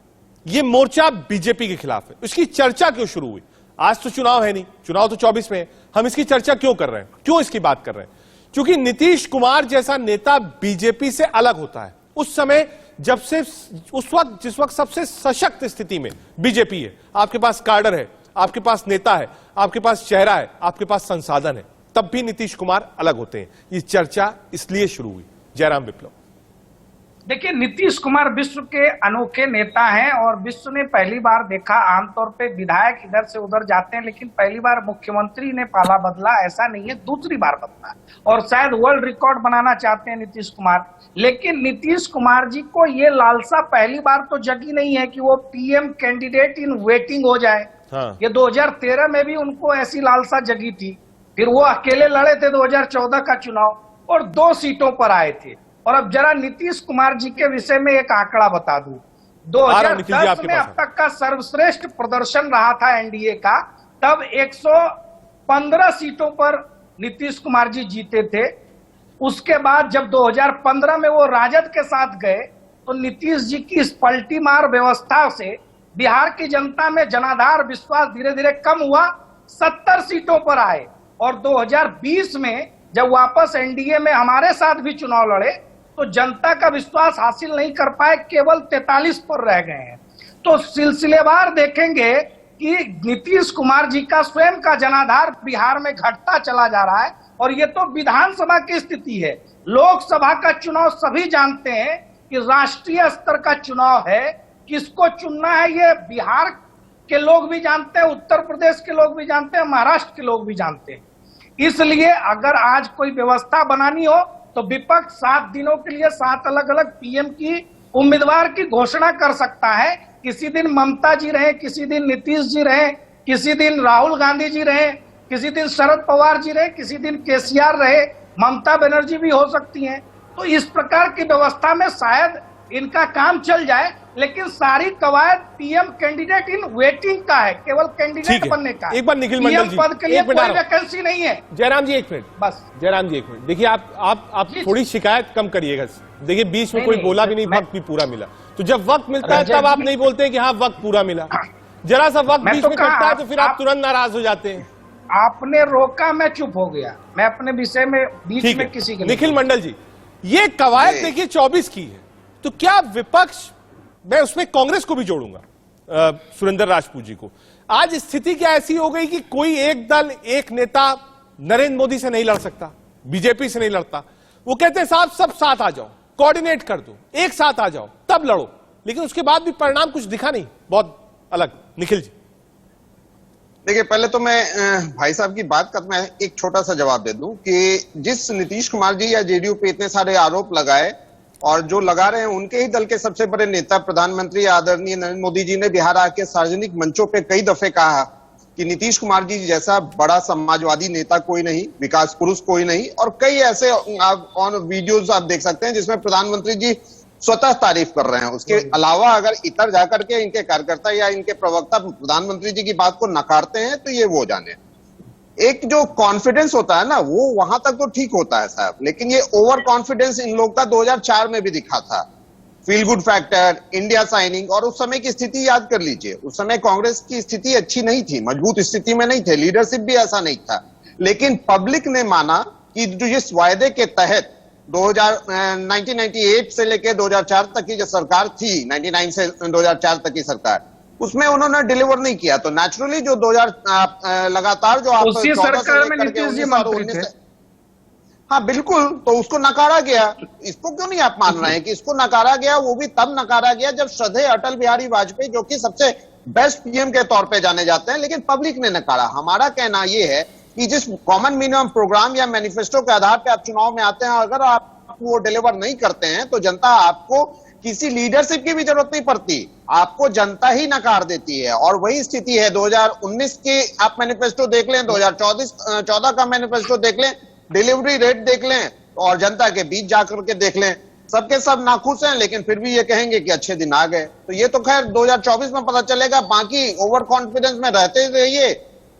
ये मोर्चा बीजेपी के खिलाफ है। इसकी चर्चा क्यों शुरू हुई? आज तो चुनाव है नहीं, चुनाव तो 24 में है, हम इसकी चर्चा क्यों कर रहे हैं, क्यों इसकी बात कर रहे हैं? क्योंकि नीतीश कुमार जैसा नेता बीजेपी से अलग होता है उस समय जिस वक्त सबसे सशक्त स्थिति में बीजेपी है। आपके पास कार्डर है, आपके पास नेता है, आपके पास चेहरा है, आपके पास संसाधन है, तब भी नीतीश कुमार अलग होते हैं। ये चर्चा इसलिए शुरू हुई। जयराम विप्लव। देखिए, नीतीश कुमार विश्व के अनोखे नेता हैं और विश्व ने पहली बार देखा, आमतौर पे विधायक इधर से उधर जाते हैं लेकिन पहली बार मुख्यमंत्री ने पाला बदला, ऐसा नहीं है, दूसरी बार बदला और शायद वर्ल्ड रिकॉर्ड बनाना चाहते हैं नीतीश कुमार। लेकिन नीतीश कुमार जी को ये लालसा पहली बार तो जगी नहीं है कि वो पीएम कैंडिडेट इन वेटिंग हो जाए। ये 2013 में भी उनको ऐसी लालसा जगी थी, फिर वो अकेले लड़े थे 2014 का चुनाव और 2 सीटों पर आए थे। और अब जरा नीतीश कुमार जी के विषय में एक आंकड़ा बता दूं, 2010 में अब तक का सर्वश्रेष्ठ प्रदर्शन रहा था एनडीए का, तब 115 सीटों पर नीतीश कुमार जी जीते थे। उसके बाद जब 2015 में वो राजद के साथ गए तो नीतीश जी की इस पलटीमार व्यवस्था से बिहार की जनता में जनाधार विश्वास धीरे धीरे कम हुआ, 70 सीटों पर आए और 2020 में जब वापस एनडीए में हमारे साथ भी चुनाव लड़े तो जनता का विश्वास हासिल नहीं कर पाए, केवल 43 पर रह गए हैं। तो सिलसिलेवार देखेंगे कि नीतीश कुमार जी का स्वयं का जनाधार बिहार में घटता चला जा रहा है और ये तो विधानसभा की स्थिति है। लोकसभा का चुनाव सभी जानते हैं कि राष्ट्रीय स्तर का चुनाव है, किसको चुनना है ये बिहार के लोग भी जानते हैं, उत्तर प्रदेश के लोग भी जानते हैं, महाराष्ट्र के लोग भी जानते हैं। इसलिए अगर आज कोई व्यवस्था बनानी हो तो विपक्ष 7 दिनों के लिए 7 अलग अलग पीएम की उम्मीदवार की घोषणा कर सकता है। किसी दिन ममता जी रहे, किसी दिन नीतीश जी रहे, किसी दिन राहुल गांधी जी रहे, किसी दिन शरद पवार जी रहे, किसी दिन केसीआर रहे, ममता बनर्जी भी हो सकती हैं। तो इस प्रकार की व्यवस्था में शायद इनका काम चल जाए, लेकिन सारी कवायद पीएम कैंडिडेट इन वेटिंग का है, केवल कैंडिडेट बनने का। एक बार निखिल मंडल जी, पद के लिए कोई वैकेंसी नहीं है। जयराम जी 1 मिनट बस। जयराम जी 1 मिनट, देखिए आप थोड़ी शिकायत कम करिएगा। देखिए बीच में कोई बोला भी नहीं, वक्त भी पूरा मिला। तो जब वक्त मिलता है तब आप नहीं बोलते कि हाँ वक्त पूरा मिला, जरा सा वक्त बीच में कटता है तो फिर आप तुरंत नाराज हो जाते हैं। आपने रोका, मैं चुप हो गया, मैं अपने विषय में बीच में किसी के। निखिल मंडल जी, ये कवायद देखिए 24 की है, तो क्या विपक्ष, मैं उसमें कांग्रेस को भी जोड़ूंगा, सुरेंद्र राजपूत जी को, आज स्थिति क्या ऐसी हो गई कि कोई एक दल, एक नेता नरेंद्र मोदी से नहीं लड़ सकता, बीजेपी से नहीं लड़ता। वो कहते हैं साहब सब साथ आ जाओ, कोऑर्डिनेट कर दो, एक साथ आ जाओ तब लड़ो। लेकिन उसके बाद भी परिणाम कुछ दिखा नहीं, बहुत अलग। निखिल जी देखिए, पहले तो मैं भाई साहब की बात कर, मैं एक छोटा सा जवाब दे दूं कि जिस नीतीश कुमार जी या जेडीयू पे इतने सारे आरोप लगाए और जो लगा रहे हैं, उनके ही दल के सबसे बड़े नेता प्रधानमंत्री आदरणीय नरेंद्र मोदी जी ने बिहार आके सार्वजनिक मंचों पे कई दफे कहा कि नीतीश कुमार जी जैसा बड़ा समाजवादी नेता कोई नहीं, विकास पुरुष कोई नहीं। और कई ऐसे ऑन वीडियोस आप देख सकते हैं जिसमें प्रधानमंत्री जी स्वतः तारीफ कर रहे हैं। उसके अलावा अगर इतर जाकर के इनके कार्यकर्ता या इनके प्रवक्ता प्रधानमंत्री जी की बात को नकारते हैं तो ये वो जाने। एक जो कॉन्फिडेंस होता है ना, वो वहां तक तो ठीक होता है साहब, लेकिन ये ओवर कॉन्फिडेंस इन लोग का 2004 में भी दिखा था। Feel good factor, India signing, और उस समय की स्थिति याद कर लीजिए। उस समय कांग्रेस की स्थिति अच्छी नहीं थी, मजबूत स्थिति में नहीं थे, लीडरशिप भी ऐसा नहीं था। लेकिन पब्लिक ने माना कि जो इस वायदे के तहत 1998 से लेकर 2004 तक की जो सरकार थी, 99 से 2004 तक की सरकार, उसमें उन्होंने डिलीवर नहीं किया। तो नेचुरली जो 2000 लगातार जो आप उसी सरकार में नीतीश जी मंत्री थे। हाँ बिल्कुल, तो उसको नकारा गया। इसको क्यों नहीं आप मान रहे हैं कि इसको नकारा गया? वो भी तब नकारा गया जब श्रद्धेय अटल बिहारी वाजपेयी, जो कि सबसे बेस्ट पीएम के तौर पे जाने जाते हैं, लेकिन पब्लिक ने नकारा। हमारा कहना यह है कि जिस कॉमन मिनिमम प्रोग्राम या मैनिफेस्टो के आधार पे आप चुनाव में आते हैं, अगर आप वो डिलीवर नहीं करते हैं तो जनता आपको किसी लीडरशिप की भी जरूरत नहीं पड़ती, आपको जनता ही नकार देती है। और वही स्थिति है 2019 के आप मैनिफेस्टो देख लें, 2014 का मैनिफेस्टो देख लें, डिलीवरी रेट देख लें और जनता के बीच जाकर के देख लें, सबके सब नाखुश हैं, लेकिन फिर भी ये कहेंगे कि अच्छे दिन आ गए। तो ये तो खैर 2024 में पता चलेगा। बाकी ओवर कॉन्फिडेंस में रहते रहिए,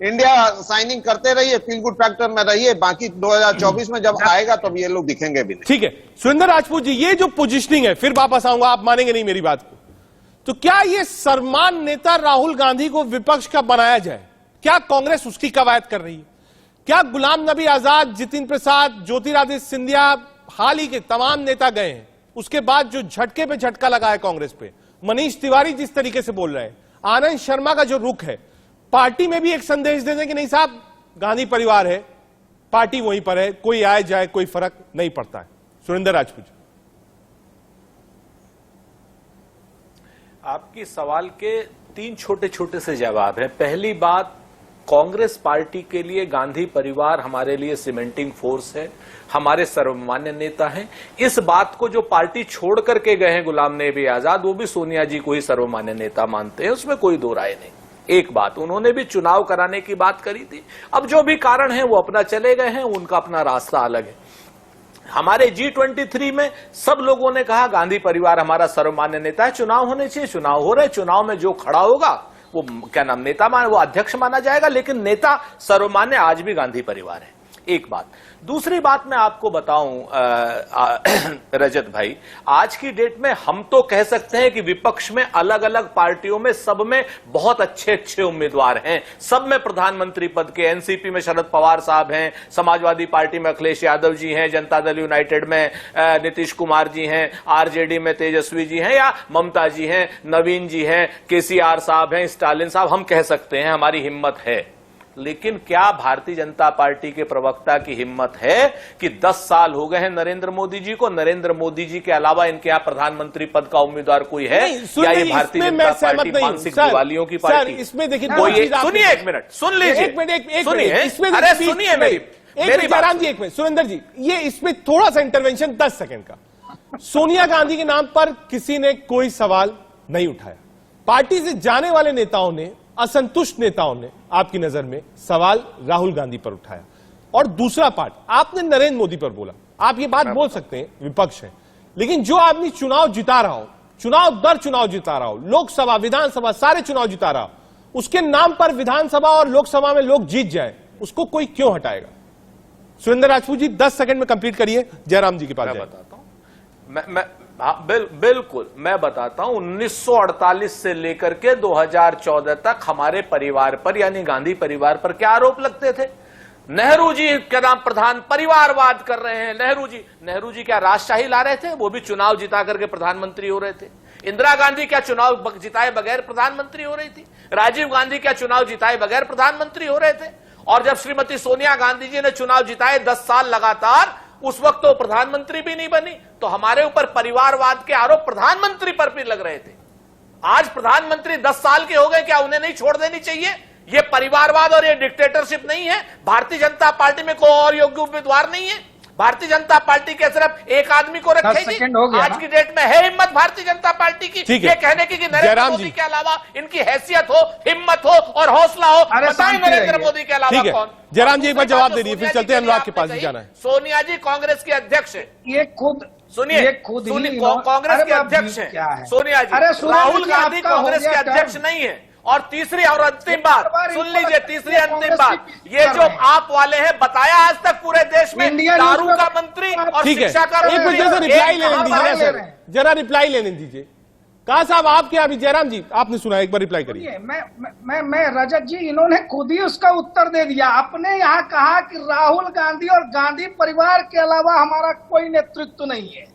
इंडिया साइनिंग करते रहिए, फील गुड फैक्टर में रहिए, बाकी 2024 में जब आएगा तब ये लोग दिखेंगे भी नहीं। ठीक है सुरेंद्र राजपूत जी, ये जो पोजीशनिंग है, फिर वापस आऊंगा, आप मानेंगे नहीं मेरी बात को, तो क्या ये सर्वमान्य नेता राहुल गांधी को विपक्ष का बनाया जाए? क्या कांग्रेस उसकी कवायद कर रही है? क्या गुलाम नबी आजाद, जितिन प्रसाद, ज्योतिरादित्य सिंधिया, हाल ही के तमाम नेता गए हैं, उसके बाद जो झटके पे झटका लगा है कांग्रेस पे, मनीष तिवारी जिस तरीके से बोल रहे हैं, आनंद शर्मा का जो रुख है, पार्टी में भी एक संदेश दे दें कि नहीं साहब गांधी परिवार है, पार्टी वहीं पर है, कोई आए जाए कोई फर्क नहीं पड़ता है। सुरेंद्र राजपूत, आपकी सवाल के 3 छोटे छोटे से जवाब हैं। पहली बात, कांग्रेस पार्टी के लिए गांधी परिवार हमारे लिए सीमेंटिंग फोर्स है, हमारे सर्वमान्य नेता हैं। इस बात को जो पार्टी छोड़ करके गए हैं गुलाम नबी आजाद, वो भी सोनिया जी को ही सर्वमान्य नेता मानते हैं, उसमें कोई दो राय नहीं। एक बात, उन्होंने भी चुनाव कराने की बात करी थी, अब जो भी कारण है वो अपना चले गए हैं, उनका अपना रास्ता अलग है। हमारे G23 में सब लोगों ने कहा गांधी परिवार हमारा सर्वमान्य नेता है, चुनाव होने चाहिए, चुनाव हो रहे, चुनाव में जो खड़ा होगा वो क्या नाम नेता वो अध्यक्ष माना जाएगा, लेकिन नेता सर्वमान्य आज भी गांधी परिवार है। एक बात। दूसरी बात मैं आपको बताऊं रजत भाई, आज की डेट में हम तो कह सकते हैं कि विपक्ष में अलग अलग पार्टियों में सब में बहुत अच्छे अच्छे उम्मीदवार हैं, सब में प्रधानमंत्री पद के। एनसीपी में शरद पवार साहब हैं, समाजवादी पार्टी में अखिलेश यादव जी हैं, जनता दल यूनाइटेड में नीतीश कुमार जी हैं, आरजेडी में तेजस्वी जी हैं या ममता जी हैं, नवीन जी हैं, केसीआर साहब हैं, स्टालिन साहब, हम कह सकते हैं हमारी हिम्मत है। लेकिन क्या भारतीय जनता पार्टी के प्रवक्ता की हिम्मत है कि 10 साल हो गए हैं नरेंद्र मोदी जी को, नरेंद्र मोदी जी के अलावा इनके यहाँ प्रधानमंत्री पद का उम्मीदवार कोई है? या ये भारतीय जनता पार्टी मानसिक दिवालियों की पार्टी? इसमें देखिए, सुनिए एक मिनट, सुन लीजिए, अरे सुनिए मेरी जयराम जी, एक मिनट सुरेंद्र जी, ये इसमें थोड़ा सा इंटरवेंशन 10 सेकंड का। सोनिया गांधी के नाम पर किसी ने कोई सवाल नहीं उठाया, पार्टी से जाने वाले नेताओं ने, असंतुष्ट नेताओं ने आपकी नजर में सवाल राहुल गांधी पर उठाया। और दूसरा पार्ट, आपने नरेंद्र मोदी पर बोला, आप ये बात बोल सकते हैं विपक्ष है, लेकिन जो आदमी चुनाव जिता रहा हो, चुनाव दर चुनाव जिता रहा हो, लोकसभा विधानसभा सारे चुनाव जिता रहा हो, उसके नाम पर विधानसभा और लोकसभा में लोग जीत जाए, उसको कोई क्यों हटाएगा? सुरेंद्र राजपूत जी 10 सेकंड में कंप्लीट करिए, जयराम जी के पास बताता हूं। हाँ बिल्कुल मैं बताता हूं। 1948 से लेकर के 2014 तक हमारे परिवार पर यानी गांधी परिवार पर क्या आरोप लगते थे? नेहरू जी क्या नाम प्रधान परिवारवाद कर रहे हैं। नेहरू जी क्या राजशाही ला रहे थे? वो भी चुनाव जिता करके प्रधानमंत्री हो रहे थे। इंदिरा गांधी क्या चुनाव जिताए बगैर प्रधानमंत्री हो रही थी? राजीव गांधी क्या चुनाव जिताए बगैर प्रधानमंत्री हो रहे थे? और जब श्रीमती सोनिया गांधी जी ने चुनाव जिताए 10 साल लगातार, उस वक्त तो प्रधानमंत्री भी नहीं बनी, तो हमारे ऊपर परिवारवाद के आरोप प्रधानमंत्री पर भी लग रहे थे। आज प्रधानमंत्री 10 साल के हो गए, क्या उन्हें नहीं छोड़ देनी चाहिए? ये परिवारवाद और ये डिक्टेटरशिप नहीं है। भारतीय जनता पार्टी में कोई और योग्य उम्मीदवार नहीं है। भारतीय जनता पार्टी के सिर्फ एक आदमी को रखेगी। आज की डेट में है हिम्मत भारतीय जनता पार्टी की ये कहने की कि नरेंद्र मोदी के अलावा इनकी हैसियत हो, हिम्मत हो और हौसला हो? बताएं नरेंद्र मोदी के अलावा कौन? जयराम जी एक बार जवाब दे दीजिए, फिर चलते हैं अनुराग के पास भी जाना है। सोनिया जी कांग्रेस के अध्यक्ष है, ये खुद सुनिए कांग्रेस के अध्यक्ष है सोनिया जी। राहुल गांधी कांग्रेस के अध्यक्ष नहीं है। और तीसरी और अंतिम बात सुन लीजिए, तीसरी अंतिम बात, ये जो आप वाले हैं, बताया आज तक पूरे देश में दारू का मंत्री और शिक्षा का मंत्री। एक वजह से रिप्लाई लेने दीजिए, जरा रिप्लाई लेने दीजिए। कहा साहब आपके अभी जयराम जी आपने सुना, एक बार रिप्लाई करिए। मैं रजत जी, इन्होंने खुद ही उसका उत्तर दे दिया। आपने यहाँ कहा कि राहुल गांधी और गांधी परिवार के अलावा हमारा कोई नेतृत्व नहीं है,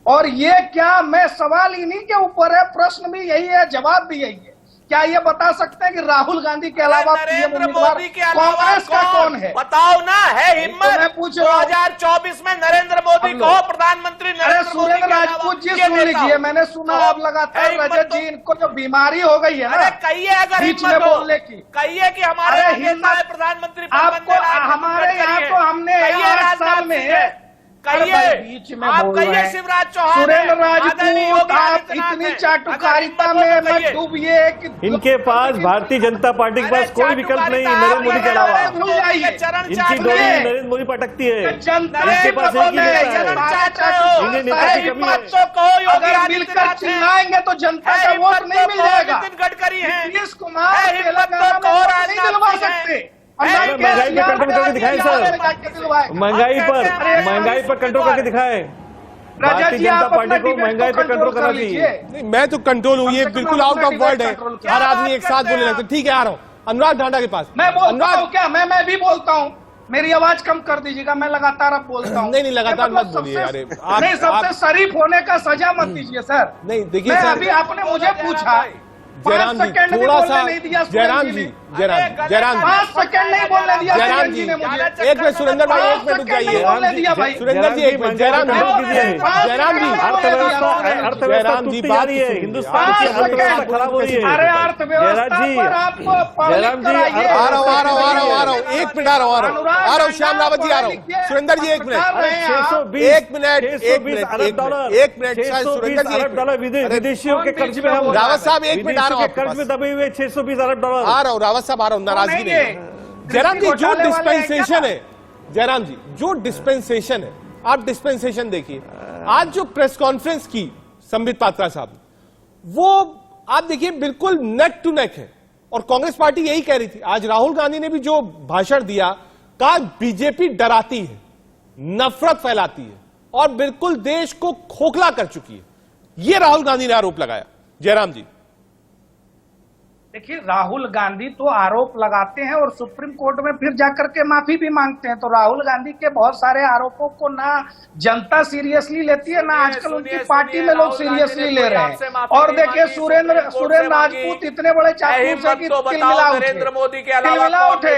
और ये क्या, मैं सवाल इन्हीं के ऊपर है, प्रश्न भी यही है, जवाब भी यही है। क्या ये बता सकते हैं कि राहुल गांधी के अलावा नरेंद्र मोदी के अलावा कांग्रेस का कौन है? बताओ ना, है हिम्मत? मैं पूछ रहा हूं। 2024 में नरेंद्र मोदी को प्रधानमंत्री नरेंद्र मोदी के राजपूत जी सुन लीजिए, मैंने सुना आप लगातार रजत जी, इनको जो बीमारी हो गई है ना, कहिए अगर बीच में बोलने की, कहिए कि हमारे नेता है प्रधानमंत्री, आपको हमारे यहाँ तो हमने 8 साल में कहिए, बीच में आप बोल कहिए रहे हैं। शिवराज चौहान, सुरेंद्र राजपूत, आप इतनी चाटुकारिता में मत डूबिए कि इनके पास भारतीय जनता पार्टी के पास कोई विकल्प नहीं नरेंद्र मोदी के अलावा। इनकी डोरी नरेंद्र मोदी पर अटकती है। इनके पास एक ही नेता है, इन्हें नेता की कमी है। अगर मिलकर चिल्लाएंगे तो जनता का वोट नहीं मिल जाएगा। नितिन गडकरी है, नीतीश कुमार तेलंगाना में नहीं दिलवा सकते। महंगाई पे कंट्रोल करके दिखाएं सर, महंगाई पर कंट्रोल करके दिखाएं। भारतीय जनता पार्टी को महंगाई पर कंट्रोल करना चाहिए। नहीं, मैं तो कंट्रोल हूँ, ये बिल्कुल आउट ऑफ वर्ड है, हर आदमी एक साथ बोलने लगता है। ठीक है, आ रहा हूँ अनुराग ढांडा के पास। मैं बोलता हूँ क्या? मैं भी बोलता हूँ, मेरी आवाज कम कर दीजिएगा, मैं लगातार अब बोलता हूँ। नहीं लगातार मत बोलिए यार, नहीं, सबसे शरीफ होने का सजा मत दीजिए सर। नहीं देखिए, अभी आपने मुझे पूछा, जयराम जी थोड़ा सा, जयराम जी 5 सेकंड नहीं बोलने दिया जयराम जी, एक मिनट सुरेंद्र भाई, एक मिनट रुक जाइए। सुरेंद्र जी एक मिनट, जयराम जी अर्थव्यवस्था टूटती जा रही है, हिंदुस्तान की अर्थव्यवस्था खराब हो रही है। अरे अर्थव्यवस्था पर आपको जयराम जी आ रहा हूँ, एक मिनट आ रहा हूँ, श्याम रावत जी आ रहा हूँ। सुरेंद्र जी एक मिनट, सुरेंद्र जी विदेशियों के कर्ज में हम, रावत साहब एक मिनट, कर्ज में दबे हुए 620 अरब डॉलर। आ रहा हूँ रावत साहब, आ रहा हूँ, नाराजगी नहीं। जयराम जी जो डिस्पेंसेशन है, जयराम जी जो डिस्पेंसेशन है, आप डिस्पेंसेशन देखिए। आज जो प्रेस कॉन्फ्रेंस की संबित पात्रा साहब, वो आप देखिए बिल्कुल नेक टू नेक है, और कांग्रेस पार्टी यही कह रही थी। आज राहुल गांधी ने भी जो भाषण दिया, कहा बीजेपी डराती है, नफरत फैलाती है और बिल्कुल देश को खोखला कर चुकी है, ये राहुल गांधी ने आरोप लगाया। जयराम जी देखिए, राहुल गांधी तो आरोप लगाते हैं और सुप्रीम कोर्ट में फिर जाकर के माफी भी मांगते हैं। तो राहुल गांधी के बहुत सारे आरोपों को ना जनता सीरियसली लेती है, ना आजकल उनकी पार्टी में लोग सीरियसली ले रहे हैं। और देखिए, सुरेंद्र राजपूत इतने बड़े चाकू से नरेंद्र मोदी के अलावा उठे,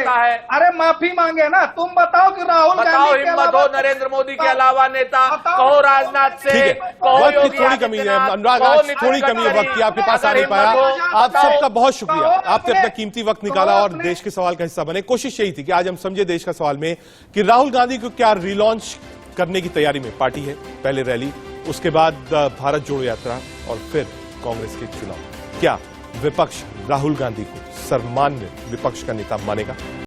अरे माफी मांगे ना। तुम बताओ कि राहुल गांधी हिम्मत हो नरेंद्र मोदी के अलावा नेता, कहो राजनाथ से, वक्त की थोड़ी कमी है अनुराग, आज थोड़ी कमी है वक्त की, आपके पास आ नहीं पाया। आप सबका बहुत शुक्रिया, आपने अपना कीमती वक्त निकाला और देश के सवाल का हिस्सा बने। कोशिश यही थी कि आज हम समझे देश का सवाल में कि राहुल गांधी को क्या रिलॉन्च करने की तैयारी में पार्टी है। पहले रैली, उसके बाद भारत जोड़ो यात्रा और फिर कांग्रेस के चुनाव। क्या विपक्ष राहुल गांधी को सर्वमान्य विपक्ष का नेता मानेगा?